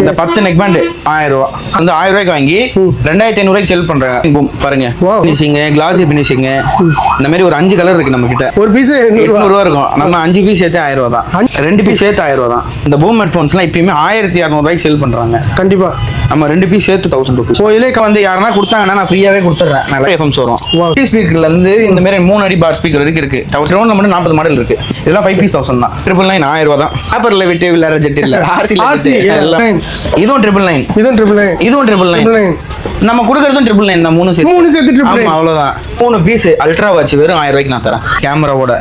இந்த 10 neck band 1000 ரூபாய். அந்த 1000 ரூபாய்க்கு வாங்கி 2500 ரூபாய்க்கு செல் பண்றாங்க. பாருங்க, ஃபினிஷிங், கிளாசி ஃபினிஷிங், இந்த மாதிரி ஒரு 5 கலர் இருக்கு நம்ம கிட்ட. ஒரு பீஸ் 800 ரூபாய் இருக்கும். நம்ம 5 பீஸ் சேர்த்து 1000 ரூபாய் தான். 2 பீஸ் சேர்த்து 1000 ரூபாய் தான். இந்த பூம் ஹெட்ஃபோன்ஸ்லாம் இப்பயுமே 1200 ரூபாய்க்கு செல் பண்றாங்க. கண்டிப்பா நம்ம 2 பீஸ் சேர்த்து 1000 ரூபாய். இதுல வந்து யாரனா கொடுத்தாங்கன்னா நான் ஃப்ரீயாவே கொடுத்துறேன். நல்ல எஃப்எம்ஸ் வரும். ஸ்பீக்கர்ல இருந்து இந்த மாதிரி 3 அடி பார் ஸ்பீக்கர் வரைக்கும் இருக்கு. டவுன் மட்டும் 40 மாடல் இருக்கு. இதெல்லாம் 5 பீஸ் 1000 தான். 999 1000 ரூபாய் தான். ஆப்பர்ல விட்டு விளையாட ஜெட் இல்ல. ஆர்சி இதுவும் 999. இதுவும் 999. நம்ம கொடுக்கறதும் 999 தான். 3 சேர்த்து 999. ஆமா, அவ்வளவுதான். 3 பீஸ் அல்ட்ரா வாட்ச் வெறும் 1000 ரூபாய்க்கு நான் தரேன். கேமராவோட.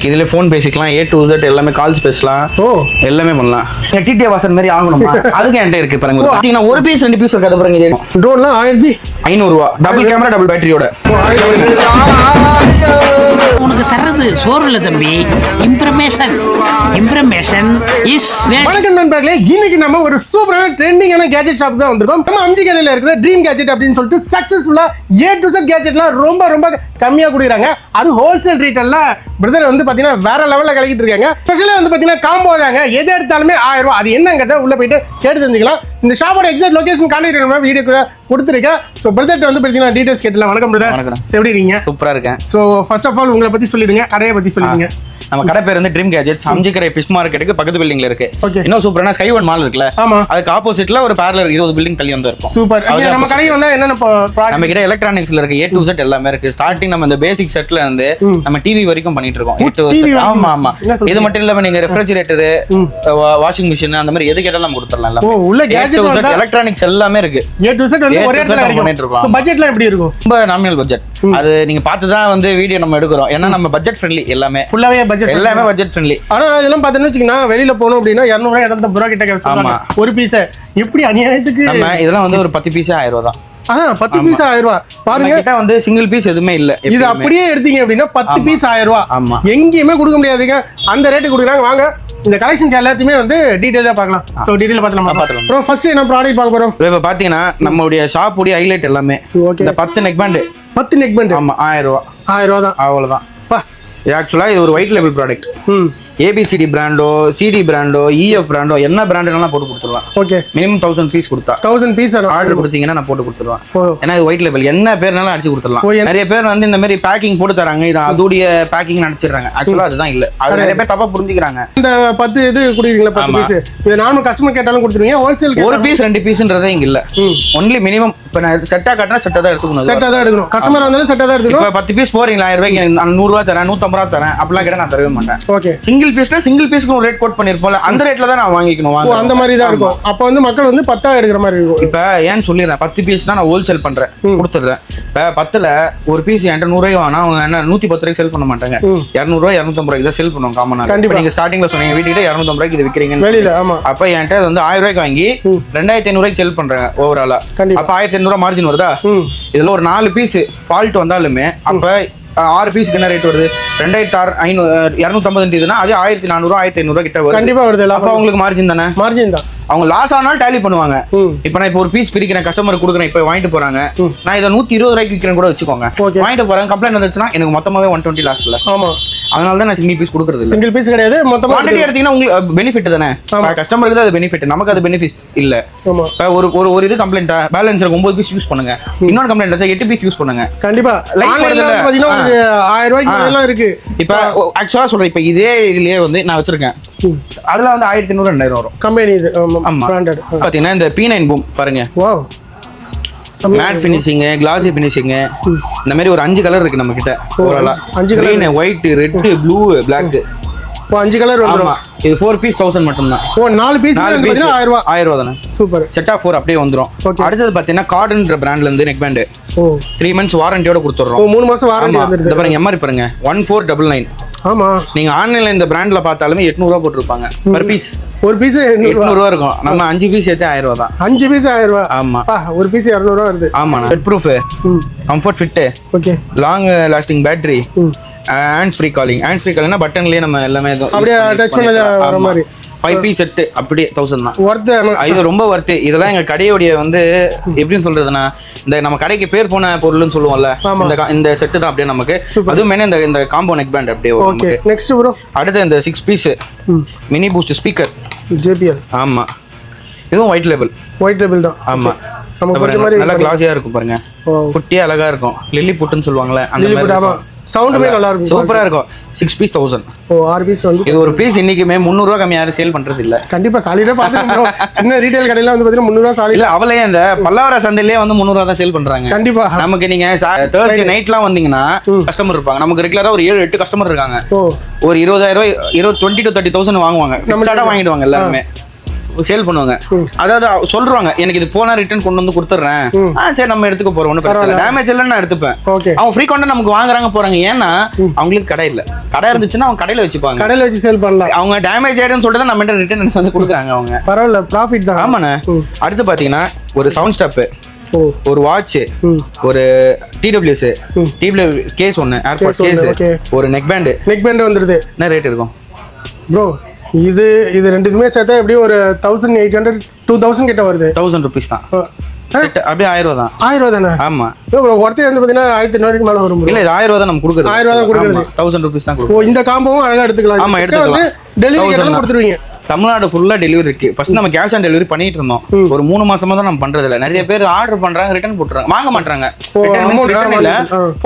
இதுல போன் பேசிக்கலாம், A to Z எல்லாமே, கால்ஸ் பேசலாம், எல்லாமே பண்ணலாம். டிடிஏ வாசன் மாதிரி ஆகணுமா? அதுக்கு என்கிட்ட இருக்கு பாருங்க. பாத்தீங்கன்னா ஒரு பீஸ் 2 பீஸ் இருக்காது பாருங்க. ட்ரோன்லாம் 1500 ரூபாய். டபுள் கேமரா, டபுள் பேட்டரியோட. உனக்கு தர்றது சோறு இல்ல தம்பி, இம்ப்ரமேஷன் இஸ். வணக்கம் நண்பர்களே, இன்னைக்கு நம்ம ஒரு சூப்பரான ட்ரெண்டிங்கான கேஜெட் ஷாப் தான் வந்திருக்கோம். நம்ம அம்ஜிகரையில இருக்கிற ட்ரீம் கேஜெட் அப்படின்னு சொல்லிட்டு சக்சஸ்ஃபுல்லா A to Z கேஜெட்லாம் ரொம்ப கம்மியா கொடுக்குறாங்க. அது ஹோல்சேல் ரீட்டெயில்ல பிரதர் வந்து பாத்தீங்கன்னா வேற லெவல்ல கலக்கிட்டு இருக்காங்க. ஸ்பெஷலா வந்து பாத்தீங்கன்னா காம்போ தாங்க. எது எடுத்தாலுமே 1000 ரூபாய். அது என்னங்கறத உள்ள போயிட்டு கேட்டு தெரிஞ்சுக்கலாம். இந்த ஷாப்போட எக்ஸாக்ட் லொகேஷன் கான்டாக்ட் நம்ம வீடியோக்குள்ள கொடுத்துருக்கேன். ஸோ பிரதர்ட்ட வந்து பாத்தீங்கன்னா டீடைல்ஸ் கேட்டலாம். வணக்கம் பிரதர். எப்படி இருக்கீங்க? சூப்பரா இருக்கேன். ஸோ ஃபர்ஸ்ட் ஆஃப் ஆல் உங்களை பத்தி சொல்லிடுங்க, கடையை பத்தி சொல்லிடுங்க. நம்ம கடை பேர் வந்து ட்ரீம் கேஜெட்ஸ். அம்ஜிகரை ஃபிஷ் மார்க்கெட்டுக்கு பக்கத்து பில்டிங்ல இருக்கு. இன்னும் சூப்பரான ஸ்கை ஒன் மால் இருக்குல்ல, அதுக்கு ஆப்போசிட்ல ஒரு பேரலர் 20 பில்டிங் தள்ளி வந்து இருக்கும். சூப்பர். நம்ம கடைக்கு வந்தா என்னென்ன நம்ம கிட்ட எலக்ட்ரானிக்ஸ்ல இருக்கு. A to Z எல்லாமே இருக்கு. ஸ்டார்டிங் நம்ம இந்த பேசிக் செட்ல இருந்து நம்ம டிவி வரைக்கும் பண்ணிட்டு இருக்கோம். ஆமா. இது மட்டும் இல்லாம நீங்க ரெஃப்ரிஜரேட்டர், வாஷிங் மிஷின், அந்த மாதிரி எது கேட்டாலும் நம்ம கொடுத்துறலாம். உள்ள கேஜெட் எலக்ட்ரானிக்ஸ் எல்லாமே இருக்கு. A to Z வந்து ஒரே இடத்துல பண்ணிட்டு இருக்கோம். சோ பட்ஜெட்லாம் எப்படி இருக்கும்? ரொம்ப நாமினல் பட்ஜெட். அது நீங்க பார்த்து தான் வந்து வீடியோ நம்ம எடுக்கிறோம். ஏன்னா நம்ம பட்ஜெட் ஃப்ரெண்ட்லி. எல்லாமே ஃபுல்லாவே பட்ஜெட், எல்லாமே பட்ஜெட் ஃப்ரெண்ட்லி. ஆனா இதெல்லாம் பார்த்தீங்கன்னா வச்சுக்கோங்க, வெளியில போகணும் அப்படின்னா 200 ரூபாய் 250 ரூபாய் கிட்ட சொல்றாங்க ஒரு பீஸ். எப்படி அநியாயத்துக்கு நம்ம இதெல்லாம் வந்து ஒரு 10 பீஸ் 1000 ரூபாய் தான். 10 பீஸ் 1000 ரூபாய். பாருங்க, கிட்ட வந்து சிங்கிள் பீஸ் எதுவுமே இல்ல. இது அப்படியே எடுத்தீங்க அப்படின்னா 10 பீஸ் 1000 ரூபாய். ஆமா, எங்கேயுமே கொடுக்க முடியாதுங்க. அந்த ரேட்டு கொடுக்குறாங்க. வாங்க இந்த கலெக்ஷன்ஸ் எல்லாத்தையுமே வந்து டீடைலா பார்க்கலாம். சோ டீடைலா பார்க்கலாம். ப்ரோ ஃபர்ஸ்ட் என்ன ப்ராடக்ட் பார்க்க போறோம்? இப்போ பாத்தீங்கன்னா நம்மளுடைய ஷாப் உடைய ஹைலைட் எல்லாமே இந்த 10 நெக் பேண்ட். 10 neck band. ஆமா, 1000 ரூபாய். 1000 ரூபாய் தான். அவ்வளவுதான். ஆக்சுவலா இது ஒரு white label product. ABCD Brando, CD Brando, EF Brando, என்ன பிராண்டெல்லாம் போட்டு கொடுத்துருவேன். ஓகே, மினிமம் 1000 பீஸ் கொடுத்தா 1000 பீஸ் ஆர்டர் கொடுத்தீங்கன்னா நான் போட்டு கொடுத்துருவேன். ஏன்னா இது ஒயிட் லேபிள், என்ன பேர்னாலும் அடிச்சு கொடுத்துடலாம். நிறைய பேர் வந்து இந்த மாதிரி பேக்கிங் போட்டு தராங்க, இது அதோடைய பேக்கிங் நினைச்சிடுறாங்க. ஆக்சுவலா அதுதான் இல்ல. அது நிறைய பேர் தப்பா புரிஞ்சுக்கிறாங்க. இந்த 10 இது குடிக்கிறீங்களா 10 பீஸ், இது நார்மல் கஸ்டமர் கேட்டாலும் கொடுத்துருவீங்க. ஹோல்சேல் ஒரு பீஸ் 2 பீஸ்ன்றதே இங்க இல்ல. Only minimum. இப்ப நான் செட்டா காட்டினா செட்டா தான் எடுத்துக்கணும். செட்டா தான் எடுக்கணும். கஸ்டமர் வந்தாலும் செட்டா தான் எடுக்கணும். இப்ப 10 பீஸ் போறீங்களா 1000 ரூபாய்க்கு 100 ரூபாய் தரேன், 150 ரூபாய் தரேன் அப்படிலாம் கேட்டா நான் தரவே மாட்டேன். ஓகே, சிங்கிள் பீஸ்னா சிங்கிள் பீஸ்க்கு ஒரு ரேட் கோட் பண்ணிருப்போம்ல, அந்த ரேட்ல தான் நான் வாங்கிக்கணும். அந்த மாதிரி தான் இருக்கும். அப்ப வந்து மக்கள் வந்து 10 எடுக்கிற மாதிரி இருக்கும். இப்ப ஏன்னு சொல்லிடுறேன், 10 பீஸ் தான் நான் ஹோல்சேல் பண்றேன், கொடுத்துடுறேன். இப்ப 10ல ஒரு பீஸ் என்கிட்ட 100 ரூபாய் வாங்கினா அவங்க என்ன 110 ரூபாய்க்கு செல் பண்ண மாட்டாங்க. 200 ரூபாய் 250 ரூபாய்க்கு தான் செல் பண்ணுவாங்க காமனா. நீங்க ஸ்டார்டிங்ல சொன்னீங்க வீட்டுக்கிட்ட 250 ரூபாய்க்கு இது விக்கிறீங்க வெளியில. ஆமா, அப்ப என்கிட்ட வந்து 1000 ரூபாய்க்கு வாங்கி 2500 ரூபாய்க்கு செல் பண்றாங்க ஓவராலா. அப்ப 1500 ரூபாய் மார்ஜின் வருதா? இதுல ஒரு 4 பீஸ் ஃபால்ட் வந்தாலுமே அப்ப 6 பீஸ்க்கு என்ன ரேட் வருது? 2550 அது 1400 1500 கிட்ட வருது. கண்டிப்பா வருது. அப்ப உங்களுக்கு மார்ஜின் தானே? மார்ஜின் தான். அவங்க லாஸ் ஆனாலும் டேலி பண்ணுவாங்க. இப்ப நான் இப்போ ஒரு பீஸ் பிரிக்கிறேன், கஸ்டமர் கொடுக்குறேன், இப்போ வாங்கிட்டு போறாங்க, நான் இதை 120 ரூபாய்க்கு விற்கிறேன் கூட வச்சுக்கோங்க. வாங்கிட்டு போறாங்க, கம்ப்ளைண்ட் வந்துச்சுன்னா எனக்கு மொத்தமாவே 120 லாஸ் இல்ல. ஆமா, அதனால தான் நான் சிங்கிள் பீஸ் கொடுக்குறது. சிங்கிள் பீஸ் கிடையாது, மொத்தமா குவாண்டிட்டி எடுத்தீங்கன்னா உங்களுக்கு பெனிஃபிட் தானே. கஸ்டமருக்கு தான் அது பெனிஃபிட், நமக்கு அது பெனிஃபிட் இல்ல. ஒரு இது கம்ப்ளைண்ட் பேலன்ஸ் 9 பீஸ் யூஸ் பண்ணுங்க, இன்னொரு கம்ப்ளைண்ட் 8 பீஸ் யூஸ் பண்ணுங்க. கண்டிப்பா ஆன்லைன்ல பாத்தீங்கன்னா 1000 ரூபாய்க்கு மேல இருக்கு. இப்ப ஆக்சுவலா சொல்றேன், இப்ப இதே இதுலயே வந்து நான் வச்சிருக்கேன், அதுல வந்து 1500 2000 வரும் கம்பெனி இது. ஆமா, பிராண்டட். பாத்தீங்கன்னா இந்த P9 பூம் பாருங்க. வாவ், மேட் ஃபினிஷிங், கிளாசி ஃபினிஷிங், இந்த மாதிரி ஒரு 5 கலர் இருக்கு நம்ம கிட்ட. ஓவராலா 5 colour, green, white, red, blue, black. 5 colour வந்துரும். இது 4 பீஸ் 1000 மட்டும் தான். 4 பீஸ் 1000 ரூபாய். 1000 ரூபாய் தானே. சூப்பர். செட் ஆஃப் 4 அப்படியே வந்துரும். அடுத்து பாத்தீங்கன்னா கார்டன்ற பிராண்ட்ல இருந்து நெக் பேண்ட் 3 months வாரண்டியோட கொடுத்துறோம். 3 மாசம் வாரண்டி வந்துருது. பாருங்க எம்ஆர்பி பாருங்க 1499. ஆமா, நீங்க ஆன்லைன்ல இந்த பிராண்ட்ல பார்த்தாலுமே 800 ரூபாய் போட்டுருப்பாங்க பர் பீஸ். ஒரு பீஸ் 800 ரூபாய் இருக்கும். நம்ம 5 பீஸ் சேர்த்து 1000 ரூபாய் தான். 5 பீஸ் 1000 ரூபாய். ஆமா, ஒரு பீஸ் 200 ரூபாய் வருது. ஆமா, wet proof, comfort fit, okay, long lasting battery, hands free calling. Hands free காலிங்னா பட்டன்லயே நம்ம எல்லாமே அப்படியே டச் பண்ணல வர மாதிரி. 5 பீஸ் செட் அப்படியே 1000 தான். வர்த். இது ரொம்ப வர்த். இதெல்லாம் எங்க கடையோடைய வந்து எப்படின்னு சொல்றதுன்னா, இந்த நம்ம கடைக்கு பேர் போன பொருள்னு சொல்லுவோம்ல, இந்த செட் தான் அப்படியே நமக்கு. அதுவும் மெயினா இந்த காம்போ நெக் பேண்ட் அப்படியே. Okay, next bro. அடுத்து இந்த 6 piece mini boost speaker JBL. ஆமா, இதுவும் ஒயிட் லேபிள் தான். ஆமா நமக்கு பிடிச்ச மாதிரி நல்லா கிளாஸியா இருக்கும் பாருங்க. குட்டியா அழகா இருக்கும். லில்லி புட்டுன்னு சொல்லுவாங்கல்ல அந்த மாதிரி. ஆமா சவுண்டுமே நல்லா இருக்கும். சூப்பரா இருக்கும். 6 பீஸ் 1000. 6 பீஸ் வந்து இது ஒரு பீஸ் இன்னைக்குமே 300 ரூபாய் கம்மி யாரும் சேல் பண்றது இல்ல. கண்டிப்பா சாலிடா பாத்துறோம். சின்ன ரீட்டைல் கடையில வந்து பாத்தீங்கன்னா 300 ரூபாய் சாலிட் இல்ல. அவளே அந்த பல்லாவர சந்தையிலே வந்து 300 ரூபாய் தான் சேல் பண்றாங்க. கண்டிப்பா நமக்கு நீங்க Thursday நைட்லாம் வந்தீங்கன்னா கஸ்டமர் இருப்பாங்க. நமக்கு ரெகுலரா ஒரு 7-8 கஸ்டமர் இருக்காங்க. ஒரு 20000 ரூபாய் 20 to 30,000 வாங்குவாங்க. ஃபிக்ஸடா வாங்கிடுவாங்க எல்லாரும். சேல் பண்ணுவாங்க. அதாவது சொல்றாங்க எனக்கு இது போனா ரிட்டர்ன் கொண்டு வந்து கொடுத்துறேன். சரி நம்ம எடுத்துக்க போறோம். ஒன்றும் பிரச்சனை இல்லை. டேமேஜ் இல்லைன்னு நான் எடுத்துப்பேன். அவங்க ஃப்ரீக்வெண்டா நமக்கு வாங்குறாங்க போறாங்க. ஏன்னா அவங்களுக்கு கடை இல்ல. கடை இருந்துச்சுன்னா அவங்க கடையில வச்சுப்பாங்க. கடையில வச்சு சேல் பண்ணலாம். அவங்க டேமேஜ் ஆயிடும்னு சொல்லிட்டு தான் நம்ம ரிட்டர்ன் வந்து கொடுக்குறாங்க. அவங்க பரவாயில்ல ப்ராஃபிட் தான். ஆமாண்ணே. அடுத்து பாத்தீங்கன்னா ஒரு சவுண்ட் ஸ்டாப், ஒரு வாட்ச், ஒரு TWS கேஸ், ஒன்னு ஏர்பாட் கேஸ், ஒரு நெக் பேண்ட் வந்துருது. என்ன ரேட் இருக்கும் ப்ரோ? இது ரெண்டுமே சேர்த்தா எப்படியும் ஒரு 1800 2000 கிட்ட வருது. 1000 rupees தான். அப்படியே 1000 ரூபா தான். 1000 ரூபா தானே? ஆமா. ஒருத்தர் வந்து பாத்தீங்கன்னா 1500 மேல வரும். இல்ல இது 1000 ரூபா தான் நம்ம கொடுக்குறது. 1000 ரூபா தான் கொடுக்குறது. 1000 rupees தான் கொடுக்குறோம். இந்த காம்போவும் அழகா எடுத்துக்கலாம். ஆமா எடுத்துக்கலாம். டெலிவரி கேட்டாலும் கொடுத்துருவீங்க. தமிழ்நாடு ஃபுல்லா டெலிவரி இருக்கு. ஃபர்ஸ்ட் நம்ம கேஷ் ஆன் டெலிவரி பண்ணிட்டு இருந்தோம். ஒரு 3 மாசமா தான் நம்ம பண்றது இல்ல. நிறைய பேர் ஆர்டர் பண்றாங்க, ரிட்டர்ன் போட்டுறாங்க, வாங்க மாட்டாங்க.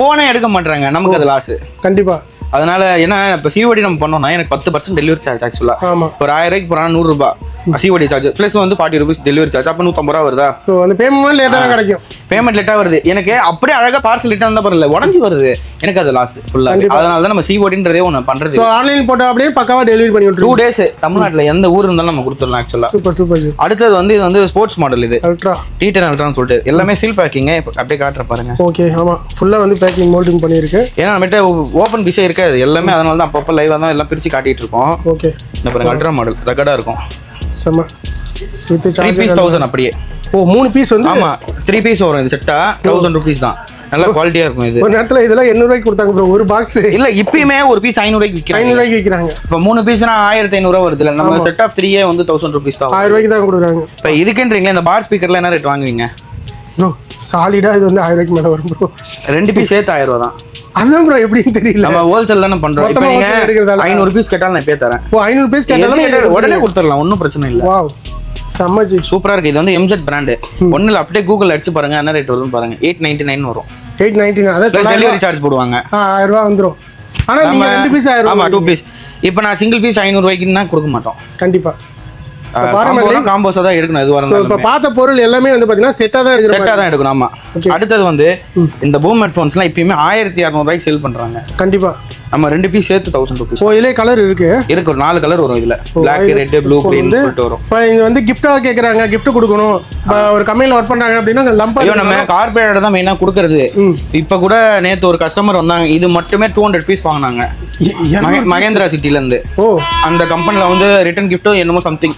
போனே எடுக்க மாட்டாங்க. நமக்கு அது லாஸ். கண்டிப்பா. அதனால ஏன்னா இப்போ சிஓடி நம்ம பண்ணோம்னா எனக்கு 10% டெலிவரி சார்ஜ். ஆக்சுவலா ஒரு 1000 ரூபாய்க்கு போனா 100 ரூபாய் சிஓடி சார்ஜ் பிளஸ் வந்து 40 rupees டெலிவரி சார்ஜ். அப்போ 150 ரூபா வருதா? ஸோ அந்த பேமெண்ட் லேட்டாக தான் கிடைக்கும். பேமெண்ட் லேட்டாக வருது. எனக்கு அப்படியே அழகாக பார்சல் ரிட்டர்ன் தான் பரவாயில்ல, உடஞ்சி வருது. எனக்கு அது லாஸ் ஃபுல்லாக. அதனால தான் நம்ம சிஓடின்றதே ஒன்று பண்ணுறது. ஆன்லைன் போட்டால் அப்படியே பக்காவாக டெலிவரி பண்ணி விட்டு 2 days தமிழ்நாட்டில் எந்த ஊர் இருந்தாலும் நம்ம கொடுத்துடலாம். ஆக்சுவலாக சூப்பர். அடுத்தது வந்து இது வந்து ஸ்போர்ட்ஸ் மாடல். இது அல்ட்ரா T10 அல்ட்ரான்னு சொல்லிட்டு எல்லாமே சீல் பேக்கிங். அப்படியே காட்டுற பாருங்க. ஓகே ஆமாம் ஃபுல்லாக வந்து பேக்கிங் மோல்டிங் பண்ணியிருக்கு. ஏன்னா நம்மகிட்ட ஓப்பன் பீஸே இருக்காது எல்லாமே. அதனால தான் அப்பப்போ லைவாக தான் எல்லாம் பிரித்து காட்டிட்டு இருக்கோம். ஓகே இந்த பாருங்க அல்ட்ரா மாடல் ரெக்கார்டாக இருக்கும். செம்ம. 3 பீஸ் 1000 அப்படியே. 3 பீஸ் வந்து ஆமா 3 பீஸ் வரும். இது செட்டா 1000 rupees தான். நல்ல குவாலிட்டியா இருக்கும். இது ஒரு நேரத்துல இதெல்லாம் 800 ரூபாய்க்கு கொடுத்தாங்க ப்ரோ ஒரு பாக்ஸ். இல்ல இப்பயுமே ஒரு பீஸ் 500 ரூபாய்க்கு விக்கிறாங்க. 500 ரூபாய்க்கு விக்கிறாங்க. இப்போ 3 பீஸ்னா 1500 ரூபாய் வருது. நம்ம செட் ஆஃப் 3 வந்து 1000 rupees தான். 1000 ரூபாய்க்கு தான் கொடுக்குறாங்க. இப்போ இதுக்குன்றீங்களா இந்த பார் ஸ்பீக்கர்ல என்ன ரேட் வாங்குவீங்க ப்ரோ? சாலிடா இது வந்து 1000 ரூபாய்க்கு மேல வரும் ப்ரோ. 2 பீஸ் சேர்த்து 1000 ரூபாய் தான். அதான் ப்ரோ எப்படின்னு தெரியல. நம்ம ஹோல்சேல் தானே பண்றோம். இப்போ நீங்க 500 rupees கேட்டாலும் நான் இப்பே தரேன். ஓ 500 rupees கேட்டாலும் உடனே கொடுத்துறலாம். ஒன்றும் பிரச்சனை இல்லை. வாவ் சம்மஜி சூப்பரா இருக்கு. இது வந்து MZ பிராண்ட். ஒண்ணுல அப்படியே கூகுள் அடிச்சு பாருங்க என்ன ரேட் வருதுன்னு பாருங்க. 899 வரும். 899 அதாவது டெலிவரி சார்ஜ் போடுவாங்க. 1000 ரூபாய் வந்துரும். ஆனா நீங்க 2 பீஸ் 1000 ரூபாய். ஆமா 2 பீஸ். இப்போ நான் சிங்கிள் பீஸ் 500 ரூபாய்க்குன்னா கொடுக்க மாட்டோம். கண்டிப்பா காம்போஸா தான் எடுக்கணும். இது வரணும். இப்போ பார்த்த பொருள் எல்லாமே வந்து பாத்தீங்கன்னா செட்டா தான் எடுக்கணும். செட்டா தான் எடுக்கணும். ஆமா. அடுத்தது வந்து இந்த பூம் ஹெட்ஃபோன்ஸ்லாம் இப்பயுமே 1200 ரூபாய்க்கு சேல் பண்றாங்க. கண்டிப்பா. நம்ம 2 பீஸ் சேர்த்து 1000 rupees. ஓ இதுல கலர் இருக்கு. இருக்கு ஒரு 4 கலர் வரும் இதுல. Black, red, blue, green சொல்லிட்டு வரும். இப்போ இது வந்து gift-ஆ கேக்குறாங்க, gift கொடுக்கணும். ஒரு கம்பெனில வர்க் பண்றாங்க அப்படினா அந்த லம்பா நம்ம கார்பரேட் தான் மெயினா கொடுக்கிறது. இப்போ கூட நேத்து ஒரு கஸ்டமர் வந்தாங்க. இது மட்டுமே 200 பீஸ் வாங்குனாங்க. மகேந்திரா சிட்டில இருந்து. ஓ அந்த கம்பெனில வந்து ரிட்டர்ன் gift என்னமோ சம்திங்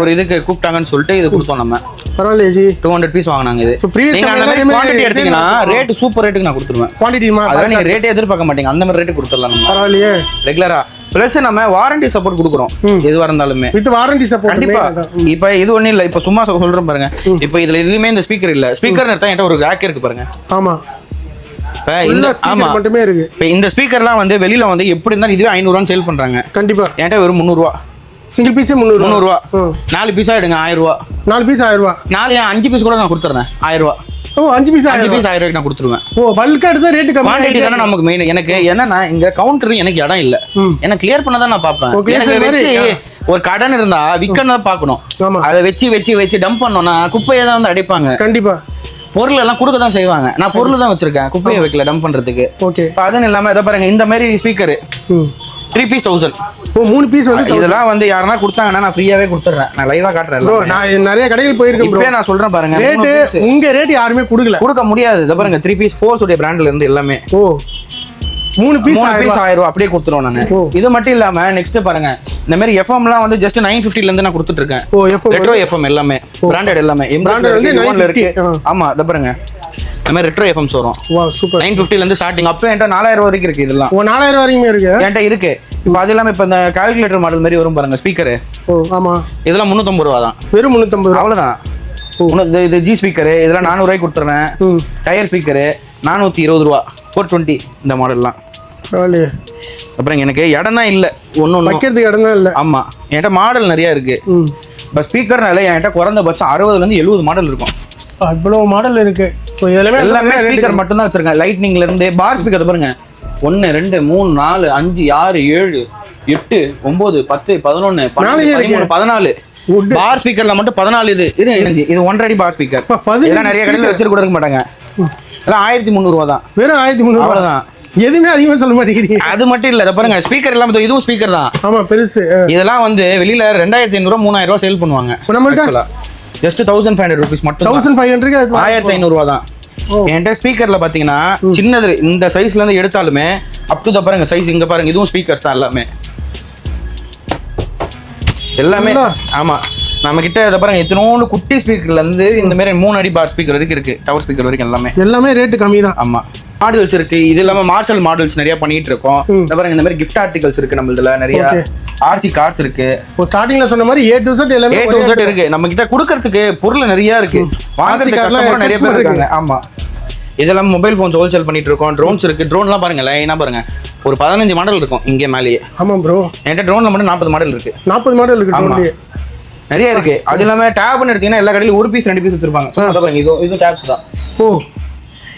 ஒரு இதுக்கு கூப்பிட்டாங்கன்னு சொல்லிட்டு இது கொடுத்தோம் நம்ம. பரவாயில்லை ஜி 200 பீஸ் வாங்குனாங்க. இது நீங்க அந்த மாதிரி குவாண்டிட்டி எடுத்தீங்கன்னா ரேட் சூப்பர் ரேட்டுக்கு நான் கொடுத்துருவேன். குவாண்டிட்டிமா அதெல்லாம் நீங்க ரேட் எதிர்பார்க்க மாட்டீங்க. அந்த மாதிரி ரேட் கொடுத்துடலாம். பரவாயில்லையே ரெகுலரா. பிளஸ் நம்ம வாரண்டி சப்போர்ட் கொடுக்குறோம். எதுவா இருந்தாலுமே வித் வாரண்டி சப்போர்ட். கண்டிப்பா. இப்போ இது ஒண்ணும் இல்ல. இப்போ சும்மா சொல்றேன் பாருங்க. இப்போ இதுல எதுலயுமே இந்த ஸ்பீக்கர் இல்ல. ஸ்பீக்கர் எடுத்தா என்கிட்ட ஒரு ரேக் இருக்கு பாருங்க. ஆமா இந்த ஸ்பீக்கர் மட்டுமே இருக்கு. இப்போ இந்த ஸ்பீக்கர்லாம் வந்து வெளியில வந்து எப்படி இருந்தாலும் இதுவே 500 ரூபாய் சேல் பண்றாங்க. கண்டிப்பா. என்கிட்ட வெறும் 300 ரூபாய். சிங்கிள் பீஸே 300 ரூபாய். 4 பீஸா எடுங்க 1000 ரூபாய். 4 பீஸ் 1000 ரூபாய். 5 பீஸ் கூட நான் கொடுத்துறேன் 1000 ரூபாய். ஓ 5 பீஸ் 1000 ரூபாய்க்கு நான் கொடுத்துருவேன். ஓ பல்கா எடுத்தா ரேட் கம்மி. குவாண்டிட்டி தான நமக்கு மெயின். எனக்கு என்னன்னா இங்க கவுண்டர் எனக்கு இடம் இல்ல. எனக்கு கிளியர் பண்ண தான் நான் பாப்பேன். ஒரு கடன் இருந்தா விக்கணும் தான் பார்க்கணும். அதை வச்சு டம்ப் பண்ணோம்னா குப்பையை தான் வந்து அடைப்பாங்க. கண்டிப்பா. பொருள் எல்லாம் கொடுக்க தான் செய்வாங்க. நான் பொருள் தான் வச்சிருக்கேன், குப்பையை வைக்கல டம்ப் பண்றதுக்கு. ஓகே அதுன்னு இல்லாம இதை பாருங்க இந்த மாதிரி ஸ்பீக்கர் 3 பீஸ் 1000. ஓ 3 பீஸ் வந்து இதெல்லாம் வந்து யாரனா கொடுத்தாங்கன்னா நான் ஃப்ரீயாவே கொடுத்துறேன். நான் லைவா காட்டுறேன். ப்ரோ நான் நிறைய கடைகள் போயிருக்கேன் ப்ரோ. நான் சொல்றேன் பாருங்க. ரேட் உங்க ரேட் யாருமே கொடுக்க முடியாது. இத பாருங்க 3 பீஸ் ஃபோர்ஸ் உடைய பிராண்ட்ல இருந்து எல்லாமே. ஓ 3 பீஸ் 1000 ரூபாய் அப்படியே கொடுத்துறோம் நான். இது மட்டும் இல்லாம நெக்ஸ்ட் பாருங்க இந்த மாதிரி எஃப்எம்லாம் வந்து ஜஸ்ட் 950 ல இருந்து நான் கொடுத்துட்டு இருக்கேன். ஓ எஃப்எம் ரெட்ரோ எஃப்எம் எல்லாமே பிராண்டட் எல்லாமே. பிராண்டட் வந்து 950 இருக்கு. ஆமா இத பாருங்க இந்த மாதிரி ரெட்ரோ எஃப்எம்ஸ் வரும். Wow super. 950 ல இருந்து ஸ்டார்டிங். அப்போ என்கிட்ட 4000 வரைக்கும் இருக்கு இதெல்லாம். ஓ 4000 வரைக்கும் இருக்கு என்கிட்ட இருக்கு. இப்போ அது இல்லாம இப்போ இந்த கால்குலேட்டர் மாடல் மாதிரி வரும் பாருங்க ஸ்பீக்கர். ஓ ஆமா இதெல்லாம் 350 ரூபாய் தான். வெறும் 350 அவ்வளவுதான். இது ஜி ஸ்பீக்கர் இதெல்லாம் 400 ரூபாய்க்கு கொடுத்துறேன். டயர் ஸ்பீக்கர் 420 ரூபாய் 420 இந்த மாடல்லாம். பரவாயில்லையே. அப்புறம் எனக்கு இடம் தான் இல்லை. ஒன்றும் வைக்கிறதுக்கு இடம் தான் இல்லை. ஆமா என்கிட்ட மாடல் நிறைய இருக்கு. இப்போ ஸ்பீக்கர்னால என்கிட்ட குறைந்தபட்சம் 60லேருந்து 70 மாடல் இருக்கும். அவ்வளோ மாடல் இருக்கு. ஸோ எல்லாமே ஸ்பீக்கர் மட்டும் தான் வச்சிருக்கேன். லைட்னிங்ல இருந்து பார் ஸ்பீக்கர் பாருங்க, 1 2 3 4 5 6 7 8 9 10 11 12 13 14 பார் ஸ்பீக்கர்ல மட்டும் 14. இது 1.5 அடி பார் ஸ்பீக்கர். இதெல்லாம் நிறைய கடையில் வச்சிருக்க கூட இருக்க மாட்டாங்க. எல்லாம் 1300 ரூபா தான். வெறும் 1300 அவ்வளவுதான். எதுவுமே அதிகமா சொல்ல மாட்டேங்கிறீங்க. அது மட்டும் இல்ல, இத பாருங்க ஸ்பீக்கர் எல்லாம் இதுவும் ஸ்பீக்கர் தான். ஆமா பெருசு. இதெல்லாம் வந்து வெளியில 2500 3000 ரூபா சேல் பண்ணுவாங்க. நம்மள்ட்ட ஜஸ்ட் 1500 rupees மட்டும். 1500 1500 ரூபா தான். என்கிட்ட ஸ்பீக்கர்ல பாத்தீங்கன்னா சின்னது இந்த சைஸ்ல இருந்து எடுத்தாலுமே அப் டு த பாருங்க சைஸ் இங்க பாருங்க, இதுவும் ஸ்பீக்கர்ஸ் தான் எல்லாமே. ஆமா நம்ம கிட்ட இத பாருங்க, இத்தனோண்டு குட்டி ஸ்பீக்கர்ல இருந்து இந்த மாதிரி 3 அடி பார் ஸ்பீக்கர் வரைக்கும் இருக்கு. டவர் ஸ்பீக்கர் வரைக்கும் எல்லாமே ரேட் கம்மி தான். ஆமா மாடல்ஸ் இருக்கு. இது இல்லாம மார்ஷல் மாடல்ஸ் நிறைய பண்ணிட்டு இருக்கோம். இந்த பாருங்க இந்த மாதிரி கிஃப்ட் ஆர்டிகல்ஸ் இருக்கு நம்ம இதுல நிறைய. ஆர்சி கார்ஸ் இருக்கு. ஸ்டார்டிங்ல சொன்ன மாதிரி A to Z எல்லாமே A to Z இருக்கு. நம்ம கிட்ட குடுக்கிறதுக்கு பொருள் நிறைய இருக்கு. வாங்குறதுக்கு கஸ்டமர் நிறைய பேர் இருக்காங்க. ஆமா இதெல்லாம் மொபைல் போன்ஸ் ஹோல்சேல் பண்ணிட்டு இருக்கோம். ட்ரோன்ஸ் இருக்கு. ட்ரோன்லாம் பாருங்க லைனா பாருங்க, ஒரு 15 மாடல் இருக்கும் இங்கே மேலேயே. ஆமா ப்ரோ, என்கிட்ட ட்ரோன்ல மட்டும் 40 மாடல் இருக்கு. 40 மாடல் இருக்கு ட்ரோன்லயே நிறைய இருக்கு. அது இல்லாம டேப்னு எடுத்தீங்கன்னா எல்லா கடையிலும் 1 பீஸ் 2 பீஸ் வச்சிருப்பாங்க. அத பாருங்க, இது டேப்ஸ் தான். ஓ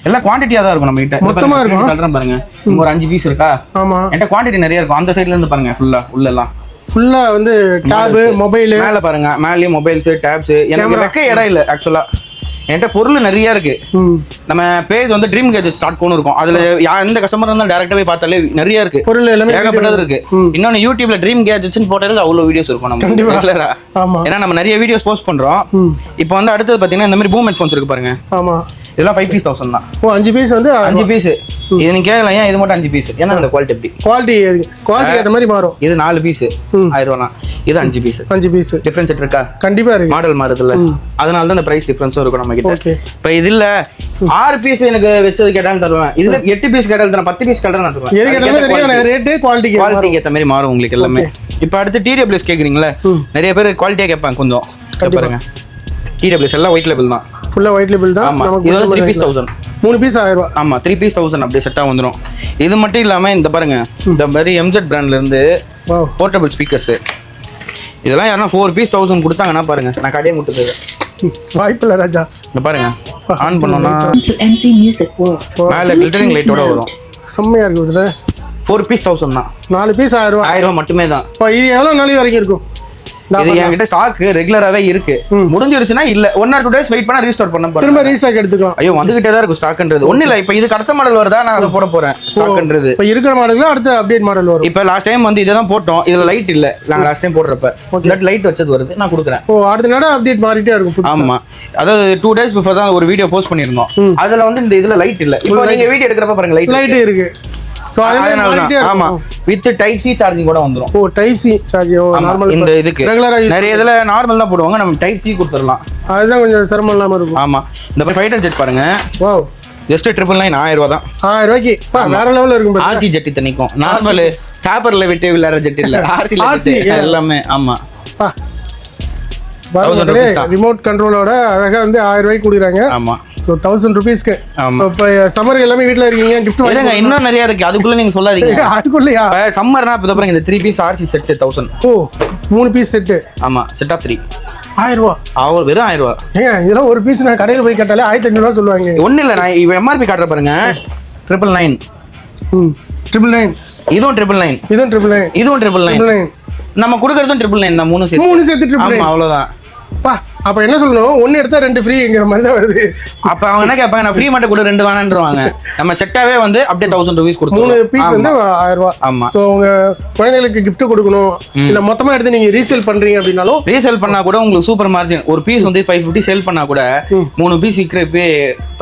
எல்லாம் குவாண்டிட்டியா தான் இருக்கும் நம்ம கிட்ட. மொத்தமா இருக்கும். கலர் பாருங்க, ஒரு 5 பீஸ் இருக்கா. ஆமா என்கிட்ட குவாண்டிட்டி நிறைய இருக்கும். அந்த சைடுல இருந்து பாருங்க ஃபுல்லா வந்து டேப் மொபைல் மேல பாருங்க, மேலயும் மொபைல்ஸ் டேப்ஸ். எனக்கு வைக்க இடம் இல்ல ஆக்சுவலா. என்கிட்ட பொருள் நிறைய இருக்கு. நம்ம பேஜ் வந்து ட்ரீம் கேஜெட் .com இருக்கும். அதுல எந்த கஸ்டமர் இருந்தாலும் டைரக்டா போய் பார்த்தாலே நிறைய இருக்கு. பொருள் எல்லாமே ஏகப்பட்டது இருக்கு. இன்னொன்னு யூடியூப்ல ட்ரீம் கேஜெட்ஸ்னு போட்டாலே அவ்வளவு வீடியோஸ் இருக்கும் நம்ம. ஏன்னா நம்ம நிறைய வீடியோஸ் போஸ்ட் பண்றோம். இப்போ வந்து அடுத்தது பாத்தீங்கன்னா இந்த மாதிரி பூம் ஹெட்ஃபோன்ஸ் இருக்கு பாருங்க. ஆமா இதெல்லாம் 5 பீஸ் 1000 தான். ஓ 5 பீஸ் வந்து 5 பீஸ். இது நீங்க கேட்கலாம் ஏன் இது மட்டும் 5 பீஸ், ஏன்னா அந்த குவாலிட்டி எப்படி குவாலிட்டி ஏத்த மாதிரி மாறும். இது 4 பீஸ் 1000 ரூபாய் தான். இது 5 பீஸ் டிஃபரன்ஸ் இருக்கா? கண்டிப்பா இருக்கு. மாடல் மாறுதுல, அதனால தான் இந்த பிரைஸ் டிஃபரன்ஸும் இருக்கும் நம்ம கிட்ட. இப்போ இது இல்ல 6 பீஸ் எனக்கு வெச்சது கேட்டாலும் தருவேன். இதுல 8 பீஸ் கேட்டாலும் தரேன், 10 பீஸ் கேட்டாலும் நான் தருவேன். எது கேட்டாலும் தெரியும், ரேட் குவாலிட்டிக்கு ஏத்த மாதிரி மாறும் உங்களுக்கு எல்லாமே. இப்போ அடுத்து TWS கேக்குறீங்களா? நிறைய பேர் குவாலிட்டியா கேட்பாங்க. கொஞ்சம் பாருங்க, TWS எல்லாம் ஒயிட் லேபிள் தான். ஃபுல்லா ஒயிட் லேபிள் தான். நமக்கு இது 3 பீஸ் 1000. 3 பீஸ் 1000 ரூபாய். ஆமா 3 பீஸ் 1000 அப்படியே செட்டா வந்துரும். இது மட்டும் இல்லாம இந்த பாருங்க, இந்த மாதிரி MZ பிராண்ட்ல இருந்து போர்ட்டபிள் ஸ்பீக்கர்ஸ். இதெல்லாம் யாரா 4 பீஸ் 1000 கொடுத்தாங்கன்னா பாருங்க, நான் கடையை முட்டுது வாய்ப்பில்லை ராஜா. இந்த பாருங்க ஆன் பண்ணோம்னா மேல கிளிட்டரிங் லைட்டோட வரும். செம்மையா இருக்கு. 4 பீஸ் 1000 தான். 4 பீஸ் 1000 ரூபாய். 1000 ரூபாய் மட்டுமே தான். இது எவ்வளவு நாளைக்கு வரைக்கும் இருக்கும்? இது என்கிட்ட ஸ்டாக் ரெகுலராவே இருக்கு. முடிஞ்சிருச்சுன்னா இல்ல 1 or 2 days வெயிட் பண்ணா ரீஸ்டார்ட் பண்ண போறேன். திரும்ப ரீஸ்டாக் எடுத்துக்கலாம். ஐயோ வந்துகிட்டே தான் இருக்கும் ஸ்டாக்ன்றது. ஒண்ணு இல்ல, இப்போ இதுக்கு அடுத்த மாடல் வருதா, நான் அதை போட போறேன். ஸ்டாக்ன்றது இப்போ இருக்கிற மாடல்ல அடுத்த அப்டேட் மாடல் வரும். இப்போ லாஸ்ட் டைம் வந்து இத தான் போட்டோம். இதுல லைட் இல்ல, நாங்க லாஸ்ட் டைம் போடுறப்ப பட் லைட் வச்சது வருது, நான் கொடுக்குறேன். ஓ அடுத்த நாள் அப்டேட் மாறிட்டே இருக்கும். ஆமா அதாவது 2 days பிஃபோர் தான் ஒரு வீடியோ போஸ்ட் பண்ணிருந்தோம். அதுல வந்து இந்த இதுல லைட் இல்ல. இப்போ நீங்க வீடியோ எடுக்கறப்ப பாருங்க லைட் இருக்கு. சோ அதனால ஆமா வித் டைப் சி சார்ஜிங் கூட வந்துரும். ஓ டைப் சி சார்ஜ் நார்மல் இந்த இதுக்கு ரெகுலரா நிறைய இதுல நார்மல் தான் போடுவாங்க. நம்ம டைப் சி கொடுத்துறலாம். அதுதான் கொஞ்சம் சிரமம் இல்லாம இருக்கும். ஆமா இந்த ஃபைட்டர் ஜெட் பாருங்க. வாவ் ஜஸ்ட் 999 1000 ரூபாய் தான். 1000 ரூபாய்க்கு வேற லெவல்ல இருக்கும். RC jet தனிக்கும். நார்மல் பேப்பர்ல விட்டு விளையாடுற ஜெட் இல்ல, ஆர்சி எல்லாமே. ஆமா ரிமோட் கண்ட்ரோலோட அழகா வந்து 1000 ரூபாய்க்கு கொடுக்குறாங்க. ஆமா சோ 1000 ரூபீஸ்க்கு. சோ இப்போ சம்மர் எல்லாமே வீட்ல இருக்கீங்க, கிஃப்ட் வாங்குங்க. இன்னும் நிறைய இருக்கு, அதுக்குள்ள நீங்க சொல்லாதீங்க. அதுக்குள்ளயா சம்மர்னா இப்ப பாருங்க இந்த 3 பீஸ் RC செட் 1000. ஓ 3 பீஸ் செட். ஆமா செட் ஆஃப் 3 1000 ரூபாய். அவ வெறும் 1000 ரூபாய். ஏங்க இதெல்லாம் ஒரு பீஸ் நான் கடையில போய் கேட்டாலே 1500 ரூபாய் சொல்லுவாங்க. ஒண்ணு இல்ல, நான் MRP காட்ற பாருங்க. 999. 999. இதுவும் 999. இதுவும் 999. இதுவும் 999. நம்ம கொடுக்கறதும் 999 தான். 3 சேர்த்து 999. அவ்வளவுதான். பா அப்ப என்ன சொல்லணும், 1 எடுத்தா 2 ஃப்ரீங்கிற மாதிரி தான் வருது. அப்ப அவங்க என்ன கேட்பாங்க, நான் ஃப்ரீ மட்டும் கூட 2 வேணான்றுவாங்க. நம்ம செட்டாவே வந்து அப்படியே 1000 ரூபீஸ் கொடுத்துருவோம். 3 பீஸ் வந்து 1000 ரூபாய். ஆமா சோ உங்க குழந்தைகளுக்கு gift கொடுக்கணும், இல்ல மொத்தமா எடுத்து நீங்க ரீசேல் பண்றீங்க அப்படினாலும் ரீசேல் பண்ணா கூட உங்களுக்கு சூப்பர் மார்ஜின். ஒரு பீஸ் வந்து 550 சேல் பண்ணா கூட 3 பீஸ் விக்கிறப்பே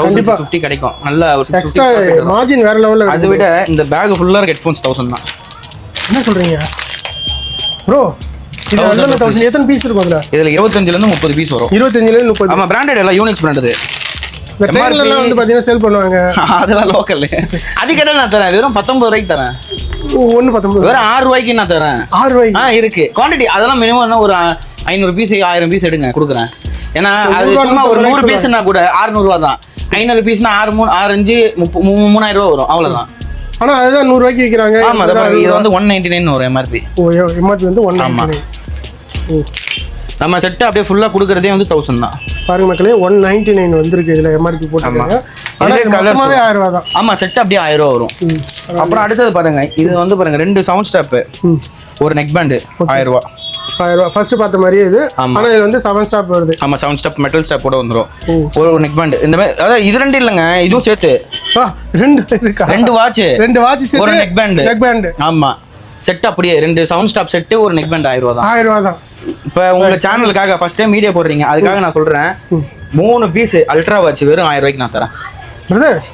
1050 கிடைக்கும். நல்ல ஒரு எக்ஸ்ட்ரா மார்ஜின் வேற லெவல்ல. அதை விட இந்த பேக் ஃபுல்லா ஹெட்போன்ஸ் 1000 தான். என்ன சொல்றீங்க ப்ரோ? இது 1000 எத்தனை பீஸ் இருக்கும் அதுல? இதுல 25 ல இருந்து 30 பீஸ் வரும். 25 ல இருந்து 30. ஆமா பிராண்டட் எல்லாம் யூனிக்ஸ் பிராண்டட். இந்த ட்ரெயின்ல எல்லாம் வந்து பாத்தீங்கன்னா சேல் பண்ணுவாங்க. அதெல்லாம் லோக்கல். அது கடை நான் தரேன், வெறும் 19 ரூபாய்க்கு தரேன். 119 வெறும் 6 ரூபாய்க்கு நான் தரேன். 6 ரூபாய்க்கு இருக்கு குவாண்டிட்டி. அதெல்லாம் மினிமம் என்ன ஒரு 500 பீஸ் 1000 பீஸ் எடுங்க கொடுக்குறேன். ஏன்னா அது சும்மா ஒரு 100 பீஸ்னா கூட 600 ரூபாய் தான். 500 பீஸ்னா 6 3 6 5 3000 ரூபாய் வரும். அவ்வளவுதான். ஆனா அதுதான் 100 ரூபாய்க்கு விக்கிறாங்க. ஆமா இது வந்து 199 வரும் MRP. ஓ MRP வந்து 199. நம்ம செட்டு அப்படியே ஃபுல்லா கொடுக்கறதே வந்து 1000 தான். பாருங்க மக்களே 199 வந்திருக்கு இதுல எம்ஆர்பி போட்டுருக்காங்க. ஆனா இது மொத்தமாவே 1000 ரூபாய் தான். ஆமா செட் அப்படியே 1000 ரூபாய் வரும். அப்புறம் அடுத்தது பாருங்க இது வந்து பாருங்க 2 சவுண்ட் ஸ்டாப் ஒரு நெக் பேண்ட் 1000 ரூபாய். 1000 ரூபாய் ஃபர்ஸ்ட் பார்த்த மாதிரியே இது. ஆனா இது வந்து 7 ஸ்டாப் வருது. ஆமா 7 ஸ்டாப் மெட்டல் ஸ்டாப் கூட வந்துரும். ஒரு நெக் பேண்ட் இந்த மாதிரி அதாவது இது ரெண்டு இல்லங்க இதுவும் சேர்த்து ரெண்டு இருக்கா? 2 வாட்ச் செட் ஒரு நெக் பேண்ட். ஆமா செட் அப்படியே 2 சவுண்ட் ஸ்டாப் செட் ஒரு நெக் பேண்ட் 1000 ரூபாய் தான். 1000 ரூபாய் தான். இப்போ உங்க சேனலுக்காக ஃபர்ஸ்ட் டைம் வீடியோ போடுறீங்க அதுக்காக நான் சொல்றேன் 3 பீஸ் அல்ட்ரா வாட்ச் வெறும் 1000 ரூபாய்க்கு நான் தரேன்.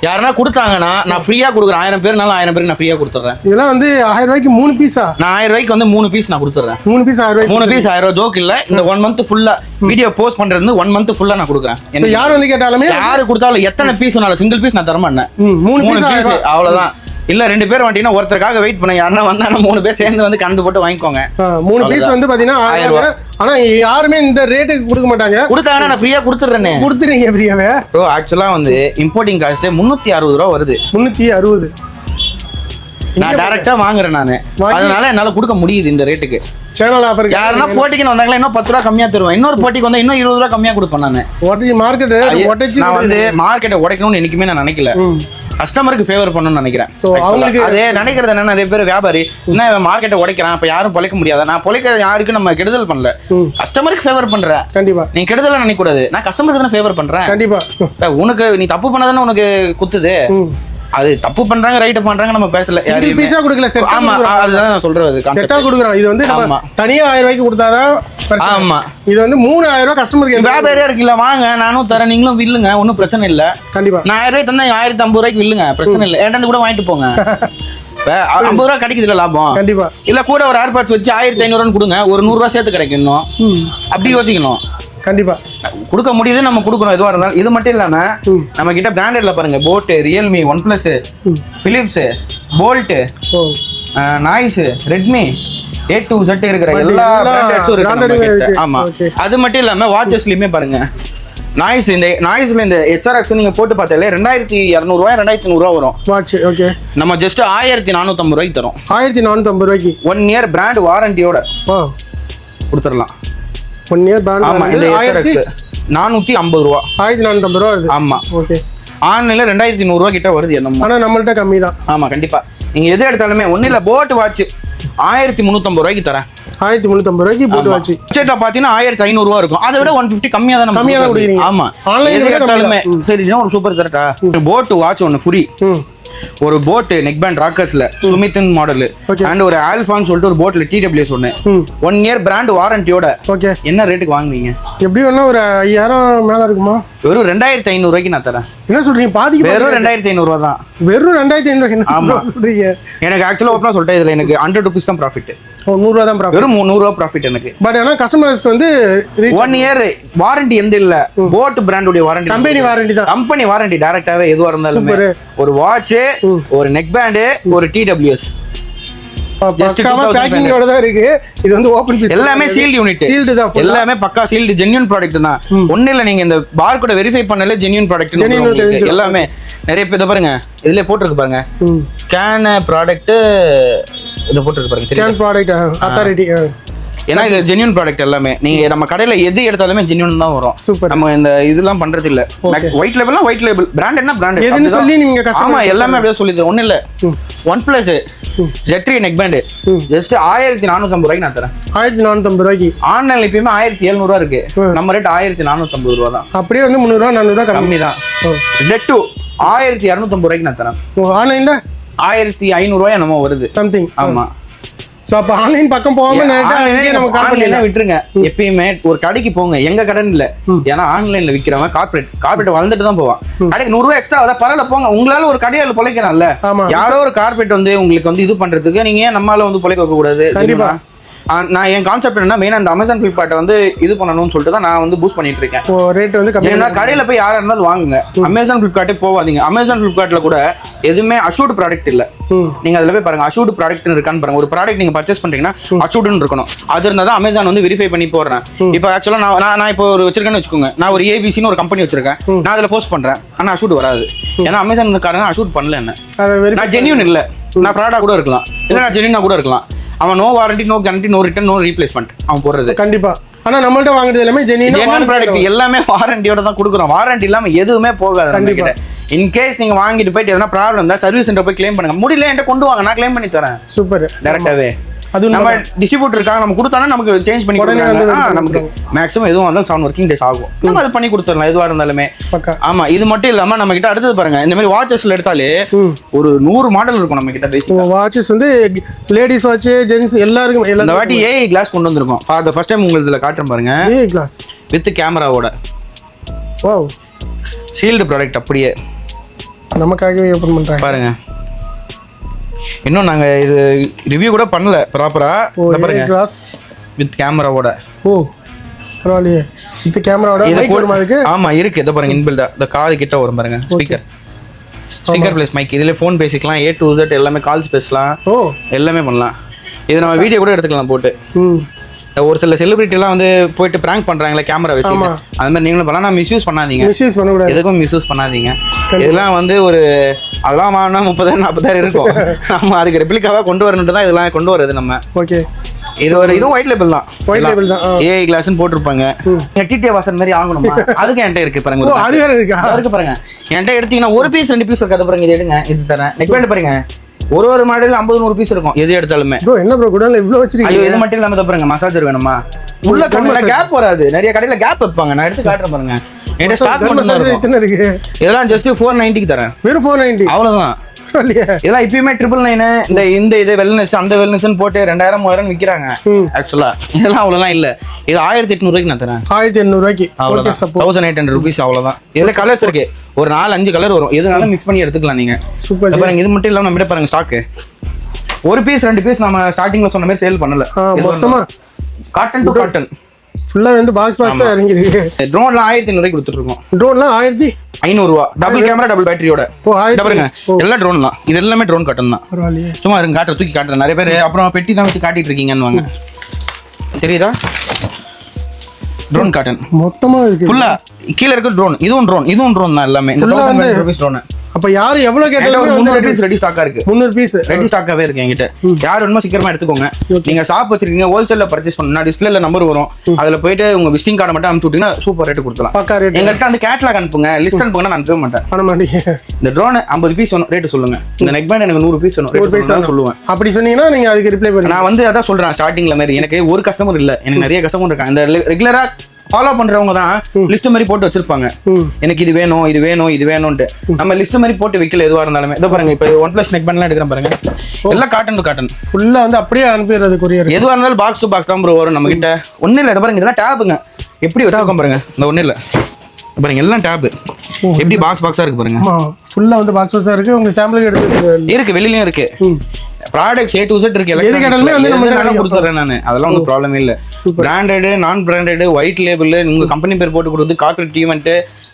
யாரனா கொடுத்தாங்கன்னா நான் ஃப்ரீயா கொடுக்குறேன். 1000 பேர்னால 1000 பேருக்கு நான் ஃப்ரீயா கொடுத்துறேன். இதெல்லாம் வந்து 1000 ரூபாய்க்கு 3 பீஸா? நான் 1000 ரூபாய்க்கு வந்து 3 பீஸ் நான் கொடுத்துறேன். 3 பீஸ் 1000 ரூபாய். 3 பீஸ் 1000 ரூபாய் ஜோக் இல்ல. இந்த 1 மந்த் ஃபுல்லா வீடியோ போஸ்ட் பண்றது 1 மந்த் ஃபுல்லா நான் கொடுக்குறேன். சோ யார் வந்து கேட்டாலுமே யாரு கொடுத்தாலும் எத்தனை பீஸ் வேணாலும் சிங்கிள் பீஸ் நான் தர மாட்டேன். 3 பீஸ் அவ்வளவுதான். இல்ல 2 பேர் வந்தீங்கன்னா ஒருத்தருக்காக வெயிட் பண்ண யாருன்னா வந்தா 3 பேர் சேர்ந்து வந்து கணந்து போட்டு வாங்கிக்கோங்க. 3 பீஸ் வந்து பாத்தீங்கன்னா 1000 ரூபாய். ஆனா யாருமே இந்த ரேட்டுக்கு கொடுக்க மாட்டாங்க. கொடுத்தாங்கன்னா நான் ஃப்ரீயா கொடுத்துறேனே. கொடுத்துறீங்க ஃப்ரீயாவே? ப்ரோ ஆக்சுவலா வந்து இம்போர்ட்டிங் காஸ்ட் 360 ரூபாய் வருது. 360. நான் டைரக்டா வாங்குறேன் நானு. அதனால என்னால கொடுக்க முடியுது இந்த ரேட்டுக்கு. சேனல் ஆஃபர் யாரனா போட்டிக்கு வந்தாங்களா இன்னும் 10 ரூபாய் கம்மியா தருவேன். இன்னொரு போட்டிக்கு வந்தா இன்னும் 20 ரூபாய் கம்மியா கொடுப்பேன் நானு. மார்க்கெட் நான் வந்து மார்க்கெட்டை உடைக்கணும்னு என்னைக்குமே நான் நினைக்கல. கஸ்டமருக்கு ஃபேவர் பண்ணணும்னு நினைக்கிறேன். சோ அவங்களுக்கு அதே நினைக்கிறது என்ன நிறைய பேர் வியாபாரி என்ன மார்க்கெட்டை உடைக்கிறான் அப்ப யாரும் பொழைக்க முடியாது. நான் பொழைக்க யாருக்கும் நம்ம கெடுதல் பண்ணல. கஸ்டமருக்கு ஃபேவர் பண்றேன். கண்டிப்பா நீ கெடுதல் நினைக்க கூடாது. நான் கஸ்டமருக்கு தானே ஃபேவர் பண்றேன். கண்டிப்பா உனக்கு நீ தப்பு பண்ணதானே உனக்கு குத்துது. அது தப்பு பண்றாங்க ரைட் பண்றாங்க நம்ம பேசல. சிங்கிள் பீஸா கொடுக்கல செட். ஆமா அதுதான் நான் சொல்றது. செட்டா கொடுக்குறோம். இது வந்து நம்ம தனியா 1000 ரூபாய்க்கு கொடுத்தாதான். ஆமா இது வந்து 3000 ரூபாய் கஸ்டமருக்கு வியாபாரியா இருக்குல்ல வாங்க நானும் தரேன் நீங்களும் வில்லுங்க ஒன்னும் பிரச்சனை இல்ல. கண்டிப்பா நான் 1000 ரூபாய் தந்தா 1050 ரூபாய்க்கு வில்லுங்க பிரச்சனை இல்ல. என்கிட்ட கூட வாங்கிட்டு போங்க. 50 ரூபாய் கிடைக்குது இல்ல லாபம். கண்டிப்பா இல்ல கூட ஒரு ஏர்பாட்ஸ் வச்சு 1500 கொடுங்க ஒரு 100 ரூபாய் சேர்த்து கிடைக்கும். இன்னும் அப்படி யோசிக்கணும். கண்டிப்பா கொடுக்க முடியுது நம்ம கொடுக்கணும் எதுவா இருந்தாலும். இது மட்டும் இல்லாம நம்ம கிட்ட பிராண்டட்ல பாருங்க boAt Realme OnePlus Philips Boult Noise Redmi A to Z இருக்கிற எல்லா பிராண்டட்ஸும் இருக்கு. ஆமா அது மட்டும் இல்லாம வாட்சஸ்லயுமே பாருங்க நாய்ஸ் இந்த நாய்ஸ்ல இந்த HRX நீங்க போட்டு பார்த்தாலே 2200 ரூபாய் 2100 ரூபாய் வரும் வாட்ச். ஓகே நம்ம ஜஸ்ட் 1450 ரூபாய்க்கு தரோம். 1450 ரூபாய்க்கு 1 இயர் பிராண்ட் வாரண்டியோட கொடுத்துடலாம். 1 இயர் பிராண்ட் ஆமா இந்த HRX 450 ரூபாய் 1450 ரூபாய் வருது. ஆமா ஓகே ஆன்லைன்ல 2100 ரூபாய் கிட்ட வருது. ஆனா நம்மள்ட்ட கம்மி தான். ஆமா கண்டிப்பா நீங்க எது எடுத்தாலுமே ஒண்ணு இல்ல போட் வாட்ச் 1350 ரூபாய்க்கு தரேன். 1350 ரூபாய்க்கு போட் வாட்ச் வெப்சைட்ல பாத்தீங்கன்னா 1500 ரூபாய் இருக்கும். அதை விட 150 கம்மியா தான் கொடுக்குறீங்க. ஆமா ஆன்லைன்ல எடுத்தாலுமே சரி ஒரு சூப்பர் கரெக்டா போட் வாட்ச் ஒன்னு ஃப்ரீ. ஒரு போட் நெக் பேண்ட் ராக்கர்ஸ்ல சுமித்தன் மாடல் அண்ட் ஒரு ஆல்பான்னு சொல்லிட்டு ஒரு போட்ல TWS ஒன்னு 1 இயர் பிராண்ட் வாரண்டியோட. ஓகே என்ன ரேட்டுக்கு வாங்குவீங்க? எப்படி வேணா ஒரு 5000 மேல இருக்குமா? வெறும் 2500 ரூபாய்க்கு நான் தரேன். என்ன சொல்றீங்க? பாதிக்கு வெறும் 2500 ரூபாய் தான். வெறும் 2500. ஆமா சொல்றீங்க. எனக்கு ஆக்சுவலா ஓபனா சொல்லிட்டேன் இதுல எனக்கு 100 rupees தான் ப்ராஃபிட். 100 ரூபாய் தான் ப்ராஃபிட். வெறும் 100 ரூபாய் ப்ராஃபிட் எனக்கு. பட் ஆனா கஸ்டமர்ஸ்க்கு வந்து 1 இயர் வாரண்டி எந்த இல்ல. போட் பிராண்டோட வாரண்டி கம்பெனி வாரண்டி தான். கம்பெனி வாரண்டி டைரக்டாவே எதுவா இருந்தாலும் ஒரு வாட்ச் ஒரு நெக் பேண்ட் ஒரு TWS பக்காவா பேக்கிங்கோட தான் இருக்கு. இது வந்து ஓபன் பீஸ் எல்லாமே சீல்ட் யூனிட். சீல்ட் தான் எல்லாமே பக்கா சீல்ட் ஜென்யூன் ப்ராடக்ட் தான். ஒண்ணு இல்ல நீங்க இந்த பார் கோட வெரிஃபை பண்ணல ஜென்யூன் ப்ராடக்ட் எல்லாமே நிறைய பேர் பாருங்க இதுல போட்டுருக்கு பாருங்க ஸ்கேன் ப்ராடக்ட் இத போட்டுருக்கு பாருங்க ஸ்கேன் ப்ராடக்ட் அத்தாரிட்டி. ஏன்னா இது ஜென்யூன் ப்ராடக்ட் எல்லாமே நீங்க நம்ம கடையில எது எடுத்தாலுமே ஜென்யூன் தான் வரும். சூப்பர். நம்ம இந்த இதெல்லாம் பண்றது இல்ல. ஒயிட் லேபிள்னா ஒயிட் லேபிள் பிராண்ட் என்ன பிராண்ட் எதுன்னு சொல்லி நீங்க கஸ்டமர் ஆமா எல்லாமே அப்படியே சொல்லிது. ஒண்ணு இல்ல OnePlus Z3 neck band just 1450 ரூபாய்க்கு நான் தரேன். 1450 ரூபாய்க்கு ஆன்லைன்ல இப்பயுமே 1700 ரூபாய் இருக்கு. நம்ம ரேட் 1450 ரூபாய் தான். அப்படியே வந்து 300 ரூபாய் 400 ரூபாய் கம்மி தான். Z2 1250 ரூபாய்க்கு நான் தரேன். ஆன்லைன்ல 1500 ரூபாய் நம்ம வருது சம்திங். ஆமா சோ அப்ப ஆன்லைன் பக்கம் போகாம நேரா இங்கே நம்ம கார்பரேட்ல விட்டுருங்க. எப்பயுமே ஒரு கடைக்கு போங்க எங்க கடன் இல்ல. ஏன்னா ஆன்லைன்ல விக்கிறவன் கார்பரேட் வளர்ந்துட்டு தான் போவான். கடைக்கு 100 ரூபாய் எக்ஸ்ட்ரா அத பரவாயில்ல போங்க. உங்களால ஒரு கடையில பொழைக்கலாம்ல. யாரோ ஒரு கார்பரேட் வந்து உங்களுக்கு வந்து இது பண்றதுக்கு நீங்க நம்மால வந்து பொழைக்க வைக்க கூடாது. கண்டிப்பா நான் என் கான்செப்ட் என்னன்னா மெயினா அந்த Amazon Flipkart வந்து இது பண்ணணும்னு சொல்லிட்டு தான் நான் வந்து பூஸ்ட் பண்ணிட்டு இருக்கேன். ரேட் வந்து கம்மியா கடையில போய் யாரா இருந்தாலும் வாங்குங்க. Amazon Flipkart போவாதீங்க. Amazon Flipkartல கூட எதுவுமே அஷூர்ட் ப்ராடக்ட் இல்ல. நீங்க அதுல போய் பாருங்க அஷூர்ட் ப்ராடக்ட் இருக்கான்னு பாருங்க. ஒரு ப்ராடக்ட் நீங்க பர்ச்சேஸ் பண்றீங்கன்னா அஷூர்ட்னு இருக்கணும். அது இருந்தா தான் Amazon வந்து வெரிஃபை பண்ணி போடுறேன். இப்போ ஆக்சுவலா நான் இப்போ ஒரு வச்சிருக்கேன்னு வச்சுக்கோங்க. நான் ஒரு ABCன்னு ஒரு கம்பெனி வச்சிருக்கேன். நான் அதுல போஸ்ட் பண்றேன். ஆனா அஷூர்ட் வராது. ஏன்னா Amazon காரங்க அஷூர்ட் பண்ணல என்ன. நான் ஜென்யூன் இல்ல. நான் ஃப்ராடா கூட இருக்கலாம். இல்ல நான் ஜென்யூனா கூட இருக்கலாம். அவன் no warranty no guarantee no return no replacement அவன் போடுறது. கண்டிப்பா ஆனா நம்மள்ட்ட வாங்குறது எல்லாமே ஜென்யூன் ப்ராடக்ட், எல்லாமே வாரண்டியோட தான் கொடுக்குறோம். வாரண்டி இல்லாம எதுவுமே போகாது கண்டிப்பா. இன்கேஸ் நீங்க வாங்கிட்டு போயிட்டு எதனா ப்ராப்ளம் இருந்தா சர்வீஸ் சென்டர் போய் கிளைம் பண்ணுங்க. முடியல என்கிட்ட கொண்டு வாங்க, நான் கிளைம் பண்ணி தரேன். சூப்பர். டைரக்டாவே அது நம்ம டிஸ்ட்ரிபியூட்டர் இருக்காங்க, நம்ம கொடுத்தாலும் நமக்கு சேஞ்ச் பண்ணி கொடுக்குறாங்க. நமக்கு மேக்ஸிமம் எதுவும் வந்தாலும் 7 ஒர்க்கிங் டேஸ் ஆகும். நம்ம அது பண்ணி கொடுத்துடலாம் எதுவாக இருந்தாலுமே. ஆமா, இது மட்டும் இல்லாம நம்ம கிட்ட அடுத்தது பாருங்க, இந்த மாதிரி வாட்சஸ்ல எடுத்தாலே ஒரு 100 மாடல் இருக்கும் நம்ம கிட்ட. வாட்சஸ் வந்து லேடிஸ் வாட்ச், ஜென்ஸ் எல்லாருக்கும். இந்த வாட்டி ஏஐ கிளாஸ் கொண்டு வந்திருக்கோம். ஃபார் தி ஃபர்ஸ்ட் டைம் உங்களுக்கு இதுல காட்டுறேன் பாருங்க. ஏஐ கிளாஸ் வித் கேமராவோட. வாவ், சீல்டு ப்ராடக்ட் அப்படியே நமக்காகவே ஓபன் பண்றாங்க பாருங்க. இன்னும் நாங்க இது ரிவ்யூ கூட பண்ணல ப்ராப்பரா. பாருங்க, கிளாஸ் வித் கேமராவோட. ஓ பரவாயில்லையே, வித் கேமராவோட. மைக் வருமா அதுக்கு? ஆமா இருக்கு. இத பாருங்க, இன்பில்டா இந்த காது கிட்ட வரும் பாருங்க. Speaker plus mic. இதுல ஃபோன் பேசிக்கலாம், A to Z எல்லாமே, கால்ஸ் பேசலாம். ஓ எல்லாமே பண்ணலாம். இது நம்ம வீடியோ கூட எடுத்துக்கலாம் போட்டு. ஒரு சில செலிபிரிட்டி எல்லாம் வந்து போயிட்டு பிராங்க் பண்றாங்களே கேமரா வச்சு, அந்த மாதிரி நீங்களும் பண்ணலாம். நான் மிஸ்யூஸ் பண்ணாதீங்க, மிஸ்யூஸ் பண்ண கூடாது. எதுக்கும் மிஸ்யூஸ் பண்ணாதீங்க. இதெல்லாம் வந்து ஒரு அதெல்லாம் வாங்கினா 30,000-40,000 இருக்கும். நம்ம அதுக்கு ரெப்ளிகாவா கொண்டு வரணுட்டு தான் இதெல்லாம் கொண்டு வருது நம்ம. ஓகே, இது ஒரு இதுவும் ஒயிட் லேபிள் தான். ஒயிட் லேபிள் தான். ஏஐ கிளாஸ்னு போட்டிருப்பாங்க. டிடிஏ வாசன் மாதிரி ஆகணுமா? அதுக்கு என்கிட்ட இருக்கு பாருங்க. அது வேற இருக்கா? இருக்கு பாருங்க. என்கிட்ட எடுத்தீங்கன்னா ஒரு பீஸ் 2 பீஸ் இருக்காது பாருங்க. இது எடுங்க, இது தரேன். நெக் பேண்ட் பாருங்க, ஒரு மாடல் 50-100 பீஸ் இருக்கும். எது எடுத்தாலுமே. ப்ரோ என்ன ப்ரோ குடல்ல இவ்ளோ வச்சிருக்கீங்க? ஐயோ, இது மட்டும் இல்லாம பாருங்க, மசாஜர் வேணுமா? உள்ள கண்ணுல கேப் வராது. நிறைய கடையில கேப் வைப்பாங்க. நான் எடுத்து காட்டுறேன் பாருங்க. என்கிட்ட ஸ்டாக் மட்டும் இருக்கு. இதெல்லாம் ஜஸ்ட் 490க்கு தரேன். வெறும் 490 அவ்வளவுதான். இதெல்லாம் இப்பயுமே 999 இந்த இது வெல்னஸ் அந்த வெல்னஸ்ன்னு போட்டு 2000-3000 விற்கிறாங்க. ஆக்சுவலா இதெல்லாம் அவ்வளவுதான் இல்ல. இது 1800 ரூபாய்க்கு நான் தரேன். 1800 ரூபாய்க்கு அவ்வளவுதான். 1800 rupees அவ்வளவுதான். இதுல கலர்ஸ் இருக்கு, ஒரு 4-5 கலர் வரும். எதுனாலும் மிக்ஸ் பண்ணி எடுத்துக்கலாம் நீங்க. சூப்பர். பாருங்க, இது மட்டும் இல்லாம நம்ம பாருங்க ஸ்டாக் ஒரு பீஸ் 2 பீஸ் நம்ம ஸ்டார்டிங்ல சொன்ன மாதிரி சேல் பண்ணல. மொத்தமா காட்டன் டு காட்டன் ஃபுல்லா வந்து பாக்ஸ் பாக்ஸா இறங்கி இருக்கு. ட்ரோன்லாம் 1500 ரூபாய்க்கு கொடுத்துட்டு இருக்கோம். ட்ரோன்லாம் 1500 ரூபாய். டபுள் கேமரா டபுள் பேட்டரியோட. பாருங்க, எல்லாம் ட்ரோன் தான். இது எல்லாமே ட்ரோன் காட்டன் தான். சும்மா இருங்க, காட்டுற தூக்கி காட்டுறேன். நிறைய பேர் அப்புறம் பெட்டி தான் வச்சு காட்டிட்டு இருக்கீங்கன்னு வாங்க. தெரியுதா? ட்ரோன் காட்டன் மொத்தமா இருக்கு. ஃபுல்லா கீழ இருக்க ட்ரோன். இதுவும் ட்ரோன் தான். எல்லாமே ட்ரோன். அப்ப யாரு எவ்வளவு கேட்டாலும் 300 பீஸ் ரெடி ஸ்டாக்கா இருக்கு. 300 பீஸ் ரெடி ஸ்டாக்காவே இருக்கு என்கிட்ட. யார் வேணுமோ சீக்கிரமா எடுத்துக்கோங்க. நீங்க ஷாப் வச்சிருக்கீங்க, ஹோல்சேல்ல பர்ச்சேஸ் பண்ணா டிஸ்ப்ளேல நம்பர் வரும். அதுல போயிட்டு உங்க விசிட்டிங் கார்டை மட்டும் அனுப்பிச்சு விட்டீங்கன்னா சூப்பர் ரேட் கொடுக்கலாம். எங்கள்கிட்ட அந்த கேட்லாக் அனுப்புங்க, லிஸ்ட் அனுப்புங்க, நான் அனுப்ப மாட்டேன். பண்ண மாட்டீங்க. இந்த ட்ரோன் 50 பீஸ் வேணும், ரேட் சொல்லுங்க. இந்த நெக் பேண்ட் எனக்கு 100 பீஸ் வேணும், ரேட் சொல்லுவேன். அப்படி சொன்னீங்கன்னா நீங்க அதுக்கு ரிப்ளை பண்ணுங்க. நான் வந்து அதான் சொல்றேன் ஸ்டார்டிங்ல மாதிரி. எனக்கு ஒரு கஸ்டமர் இல்ல, எனக்கு நிறைய கஸ்டமர் இருக்காங்க. அந்த ரெகுலரா ஃபாலோ பண்றவங்க தான் லிஸ்ட் மாதிரி போட்டு வச்சிருப்பாங்க. எனக்கு இது வேணும், இது வேணும், இது வேணும்ட்டு. நம்ம லிஸ்ட் மாதிரி போட்டு வைக்கல எதுவா இருந்தாலுமே. இதோ பாருங்க, இப்போ OnePlus நெக் பேண்ட்லாம் எடுக்கிறேன் பாருங்க. எல்லாம் காட்டன் டு காட்டன் ஃபுல்லா வந்து அப்படியே அனுப்பிடுறது கொரியர். எதுவா இருந்தாலும் பாக்ஸ் டு பாக்ஸ் தான் ப்ரோ வரும் நம்ம கிட்ட. ஒன்னும் இல்லை, இதை பாருங்க, இதெல்லாம் டேபுங்க. எப்படி வச்சிருக்கோம் பாருங்க. இந்த ஒன்னும் இல்லை பாருங்க, எல்லாம் டேப் எப்படி பாக்ஸா இருக்கு பாருங்க. ஃபுல்லா வந்து பாக்ஸா இருக்கு. உங்களுக்கு சாம்பிள் எடுத்து இருக்கு, வெளியிலயும் இருக்கு. ப்ராடக்ட்ஸ் A to Z இருக்கு. எது கேட்டாலுமே வந்து நம்ம கொடுத்துறேன் நான். அதெல்லாம் ஒன்றும் ப்ராப்ளம் இல்ல. பிராண்டட், நான் பிராண்டட், ஒயிட் லேபிள், உங்க கம்பெனி பேர் போட்டு கொடுத்து, கார்ப்பரேட் ஈவென்ட்,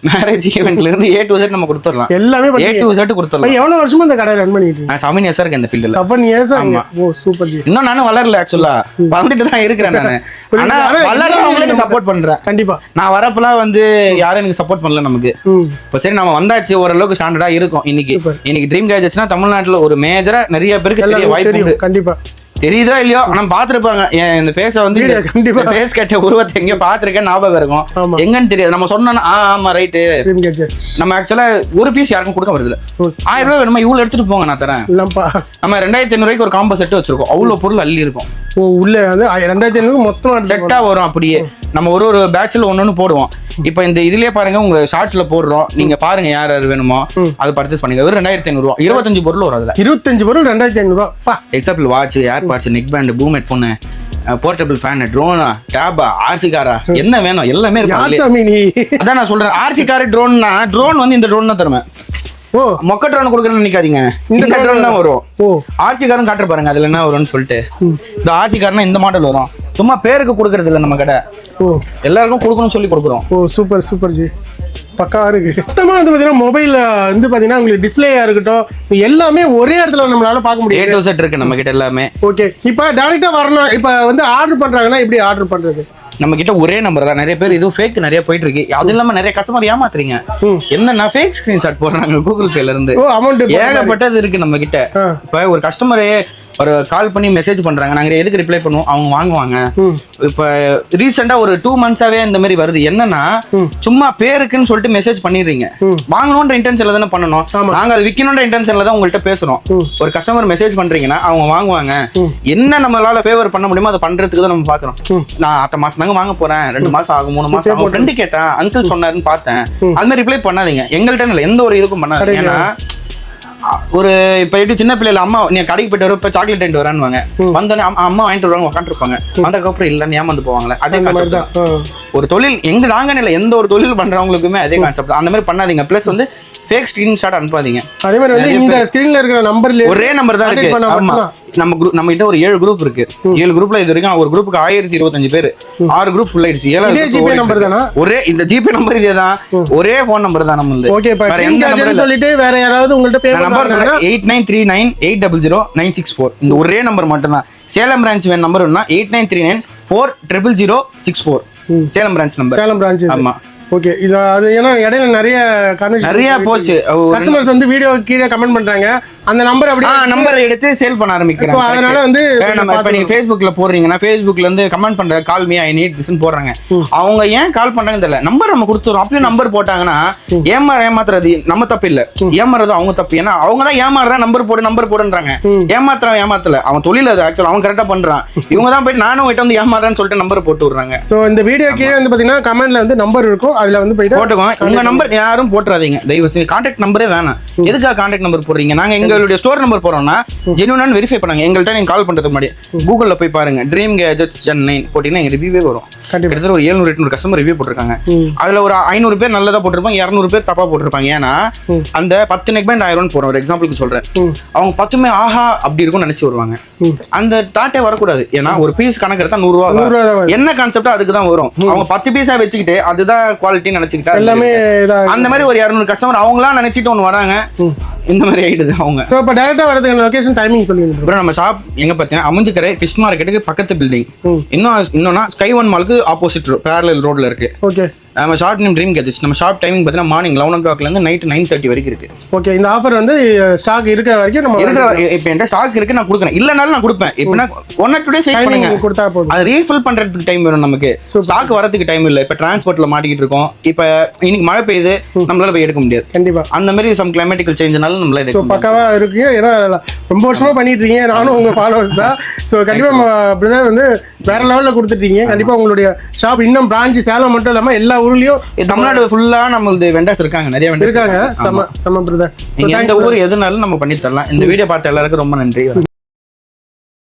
மேரேஜ் ஈவென்ட்ல இருந்து A to Z நம்ம கொடுத்துறலாம். எல்லாமே A to Z கொடுத்துறலாம். எவ்வளவு வருஷமா இந்த கடை ரன் பண்ணிட்டு இருக்கீங்க? நான் 7 years இருக்கேன் இந்த ஃபீல்ட்ல. 7 years ஆமா. ஓ சூப்பர் ஜி. இன்னும் நானும் வளரல ஆக்சுவலா. வந்துட்டு தான் இருக்கேன் நானு. ஆனா வளரறவங்களுக்கு சப்போர்ட் பண்றேன். கண்டிப்பா. நான் வரப்பலாம் வந்து யாரும் எனக்கு சப்போர்ட் பண்ணல நமக்கு. இப்போ சரி நம்ம வந்தாச்சு, ஓரளவுக்கு ஸ்டாண்டர்டா இருக்கும். இன்னைக்கு ட்ரீம் கேஜெட்ஸ்னா தமிழ்நாட்டுல ஒரு மேஜரா நிறைய பேருக்கு தெரிய வாய்ப்பு இருக்கு. கண்டிப்பா. தெரியுதோ இல்லையோ ஆனா பாத்துருப்பாங்க. இந்த ஃபேஸ வந்து ஃபேஸ் கட்ட உருவத்தை எங்கேயோ பாத்துருக்கேன், ஞாபகம் இருக்கும். எங்கன்னு தெரியாது. நம்ம சொன்னோம்னா ஆமா ரைட்டு. நம்ம ஆக்சுவலா ஒரு பீஸ் யாருக்கும் கொடுக்க வருது. 1000 ரூபாய் வேணுமா, இவ்வளவு எடுத்துட்டு போங்க நான் தரேன். நம்ம 2500 ரூபாய்க்கு ஒரு காம்போ செட் வச்சிருக்கோம். அவ்வளவு பொருள் அள்ளி இருக்கும். உள்ள வந்து 2500 மொத்தமா செட்டா வரும். அப்படியே நம்ம ஒரு பேட்ச்ல ஒன்னொன்னு போடுவோம். இப்போ இந்த இதுலயே பாருங்க, உங்க ஷார்ட்ஸ்ல போடுறோம். நீங்க பாருங்க யார் யார் வேணுமோ அது பர்ச்சேஸ் பண்ணுங்க. வெறும் 2500 ரூபாய். 25 பொருள் வரும். அதுல 25 பொருள் 2500 ரூபாய். Example watch, air pods, neck band, boom headphone, portable fan, ட்ரோனா, டேபா, ஆர்சி காரா, என்ன வேணும் எல்லாமே இருக்கு. அதான் நான் சொல்றேன், ஆர்சி கார் ட்ரோன்னா ட்ரோன் வந்து இந்த ட்ரோன் தான் தருவேன். ஓ மொக்க ட்ரோன் கொடுக்குறேன்னு நினைக்காதீங்க, இந்த ட்ரோன் தான் வரும். ஓ ஆர்சி காரும் காட்டுற பாருங்க அதுல என்ன வரும்னு சொல்லிட்டு. இந்த ஆர்சி கார்னா இந்த மாடல் வரும். சும்மா பேருக்கு கொடுக்கறது இல்லை நம்ம கடை. ஓ எல்லாருக்கும் கொடுக்கணும்னு சொல்லி கொடுக்குறோம். ஓ சூப்பர் சூப்பர் ஜி, பக்காவா இருக்கு. மொத்தமா வந்து பாத்தீங்கன்னா மொபைல் வந்து பாத்தீங்கன்னா உங்களுக்கு டிஸ்பிளேயா இருக்கட்டும், ஸோ எல்லாமே ஒரே இடத்துல நம்மளால பார்க்க முடியும். A to Z இருக்கு நம்ம கிட்ட எல்லாமே. ஓகே, இப்போ டைரக்டா வரணும். இப்போ வந்து ஆர்டர் பண்றாங்கன்னா எப்படி ஆர்டர் பண்றது? நம்ம கிட்ட ஒரே நம்பர் தான். நிறைய பேர் இதுவும் ஃபேக் நிறைய போயிட்டு இருக்கு. அது இல்லாம நிறைய கஸ்டமர் ஏமாத்துறீங்க. என்னன்னா ஃபேக் ஸ்கிரீன்ஷாட் போடுறாங்க கூகுள் பேல இருந்து. ஏகப்பட்டது இருக்கு நம்ம கிட்ட. இப்ப ஒரு கஸ்டமரே ஒரு கால் பண்ணி மெசேஜ் பண்றாங்க, நாங்க எதுக்கு ரிப்ளை பண்ணுவோம், அவங்க வாங்குவாங்க. இப்ப ரீசெண்டா ஒரு 2 months-ஆவே இந்த மாதிரி வருது. என்னன்னா சும்மா பேருக்குன்னு சொல்லிட்டு மெசேஜ் பண்ணிடுறீங்க. வாங்கணும்ன்ற இன்டென்ஷன்ல தானே பண்ணணும், நாங்க அது விற்கணும்ன்ற இன்டென்ஷன்ல தான் உங்கள்கிட்ட பேசுறோம். ஒரு கஸ்டமர் மெசேஜ் பண்றீங்கன்னா அவங்க வாங்குவாங்க, என்ன நம்மளால ஃபேவர் பண்ண முடியுமோ அதை பண்றதுக்கு தான் நம்ம பாக்குறோம். நான் அடுத்த மாசம் தாங்க வாங்க போறேன், 2 மாசம் ஆகும் 3 மாசம் ஆகும், ஃப்ரெண்டு கேட்டேன், அங்கிள் சொன்னாருன்னு பார்த்தேன், அது மாதிரி ரிப்ளை பண்ணாதீங்க. எங்கள்கிட்ட இல்லை, எந்த ஒரு இதுக்கும் பண்ணாதீங்க. ஏன்னா ஒரு இப்ப எப்படி சின்ன பிள்ளைல அம்மா நீ கடைக்கு போயிட்டு வர, இப்ப சாக்லேட் வாங்கிட்டு வரான்னு வந்தோடனே அம்மா வாங்கிட்டு வருவாங்க, உட்காந்துருப்பாங்க, அதுக்கப்புறம் இல்லைன்னு ஏமாந்து போவாங்களே, அதே கான்செப்ட் தான். ஒரு தொழில் எங்க நாங்கன்னு இல்லை, எந்த ஒரு தொழில் பண்றவங்களுக்குமே அதே கான்செப்ட். அந்த மாதிரி பண்ணாதீங்க. பிளஸ் வந்து ஃபேக் ஸ்கிரீன்ஷாட் அனுப்பாதீங்க. அதே மாதிரி வந்து இந்த ஸ்கிரீன்ல இருக்கிற நம்பர்ல ஒரே நம்பர் தான் இருக்கு. ஆமா, நம்ம கிட்ட ஒரு 7 குரூப் இருக்கு. 7 குரூப்ல இது வரைக்கும் ஒரு குரூப்புக்கு 1025 பேர், 6 குரூப் ஃபுல் ஆயிடுச்சு. ஜிபே நம்பர் தானா? ஒரே இந்த ஜிபே நம்பர் இதே தான், ஒரே ஃபோன் நம்பர் தான் நம்மளுது. ஓகே, வேற எந்த நம்பர் சொல்லிட்டு வேற யாராவது உங்கள்ட்ட பே நம்பர் 8939864964 இந்த ஒரே நம்பர் மட்டும் தான். சேலம் பிரான்ச் வேற நம்பர் என்ன 8939400064 Salem branch number. Salem branch. ஆமா, ஓகே. இது அது ஏன்னா இடையில நிறைய போச்சு. கஸ்டமர்ஸ் வந்து வீடியோ கீழே கமெண்ட் பண்றாங்க, அந்த நம்பர் அப்படியே நம்பர் எடுத்து சேல் பண்ண ஆரம்பிக்கிறாங்க. சோ அதனால வந்து நம்ம இப்ப நீங்க Facebookல போடுறீங்கன்னா Facebookல இருந்து கமெண்ட் பண்ற call me I need this போடுறாங்க. அவங்க ஏன் கால் பண்றாங்கன்னு தெரியல, நம்பர் நம்ம கொடுத்துறோம். அப்படியே நம்பர் போட்டாங்கன்னா ஏமாத்துறது நம்ம தப்பு இல்ல, ஏமாறது அவங்க தப்பு. ஏன்னா அவங்க தான் ஏமாறுறா, நம்பர் போடுன்றாங்க. ஏமாத்தல, அவன் தொழில் அது. ஆக்சுவலா அவன் கரெக்டா பண்றான், இவங்க தான் போயிட்டு நானும் போயிட்டு வந்து ஏமாறேன்னு சொல்லிட்டு நம்பர் போட்டு விடுறாங்க. சோ இந்த வீடியோ கீழே வந்து பாத்தீங்கன்னா கமெண்ட்ல வந்து நம்பர் இருக்கும், அதுல வந்து போயிட்டு போட்டுக்கோங்க. உங்க நம்பர் யாரும் போட்டுறாதீங்க தயவு செஞ்சு. கான்டாக்ட் நம்பரே வேணாம். எதுக்காக கான்டாக்ட் நம்பர் போடுறீங்க? நாங்க எங்களுடைய ஸ்டோர் நம்பர் போறோம்னா ஜெனுவனான வெரிஃபை பண்ணுங்க. எங்கள்கிட்ட நீங்க கால் பண்றதுக்கு முன்னாடி கூகுள்ல போய் பாருங்க, ட்ரீம் கேஜெட்ஸ் சென்னை போட்டீங்கன்னா எங்க ரிவ்யூவே வரும். கிட்டத்தட்ட ஒரு 700-800 கஸ்டமர் ரிவ்யூ போட்டிருக்காங்க. அதுல ஒரு 500 பேர் நல்லதா போட்டிருப்பாங்க, 200 பேர் தப்பா போட்டிருப்பாங்க. ஏன்னா அந்த 10 நெக்பேண்ட் 1000 போறோம், ஒரு எக்ஸாம்பிளுக்கு சொல்றேன். அவங்க 10மே ஆஹா அப்படி இருக்கும்னு நினைச்சு வருவாங்க. அந்த தாட்டே வரக்கூடாது. ஏன்னா ஒரு பீஸ் கணக்கு எடுத்தா 100 ரூபா என்ன கான்செப்ட் அதுக்கு தான் வரும். அவங்க 10 பீஸா வச்சுக்கிட்டு அதுதான் குவாலிட்டி நினைச்சுக்கிட்டா எல்லாமே அந்த மாதிரி ஒரு 200 கஸ்டமர் அவங்களா நினைச்சிட்டு ஒன்று வராங்க, இந்த மாதிரி ஆயிடுது அவங்க. சோ இப்போ டைரக்டா வரதுக்கு லொகேஷன் டைமிங் சொல்லுங்க ப்ரோ. நம்ம ஷாப் எங்க பார்த்தீங்கன்னா அமிஞ்சிக்கரை ஃபிஷ் மார்க்கெட்டுக்கு பக்கத்து பில்டிங். இன்னொன்னா ஸ்கை ஒன் மாலுக்கு ஆப்போசிட் பேரலல் ரோட்ல இருக்கு. ஓகே. நம்ம ஷாப் நேம் ட்ரீம் கேஜெட்ஸ். நம்ம ஷாப் டைமிங் பார்த்தீங்கன்னா மார்னிங் 11 o'clock இருந்து நைட் 9:30 வரைக்கும் இருக்கு. ஓகே. இந்த ஆஃபர் வந்து ஸ்டாக் இருக்கிற வரைக்கும் நம்ம இப்போ என்கிட்ட ஸ்டாக் இருக்கு, நான் கொடுக்குறேன். இல்லைனாலும் நான் கொடுப்பேன். இப்போனா 1 or 2 days வெயிட் பண்ணுங்க, கொடுத்தா போதும். அது ரீஃபில் பண்றதுக்கு டைம் வேணும் நமக்கு, ஸ்டாக் வரதுக்கு டைம் இல்லை. இப்போ டிரான்ஸ்போர்ட்ல மாட்டிக்கிட்டு இருக்கோம். இப்போ இன்னைக்கு மழை பெய்யுது, நம்மளால போய் எடுக்க முடியாது. கண்டிப்பா அந்த மாதிரி சம் கிளைமேட்டிக்கல் சேஞ்ச்னால நம்மளால எடுக்க முடியாது. பக்காவா இருக்கு. ஏன்னா ரொம்ப வருஷமா பண்ணிட்டு இருக்கீங்க, நானும் உங்க ஃபாலோவர்ஸ் தான். ஸோ கண்டிப்பா பிரதர் வந்து வேற லெவலில் கொடுத்துட்டீங்க. கண்டிப்பா உங்களுடைய ஷாப் இன்னும் பிரான்ச் சேலம் மட்டும் இல்லாம எல்லா ஊர்லயும் தமிழ்நாடு ஃபுல்லா நம்மளது வெண்டர்ஸ் இருக்காங்க, நிறைய வெண்டர்ஸ் இருக்காங்க. சம பிரதர். நீங்க எந்த ஊர் எதுனாலும் நம்ம பண்ணி தரலாம். இந்த வீடியோ பார்த்த எல்லாருக்கும் ரொம்ப நன்றி.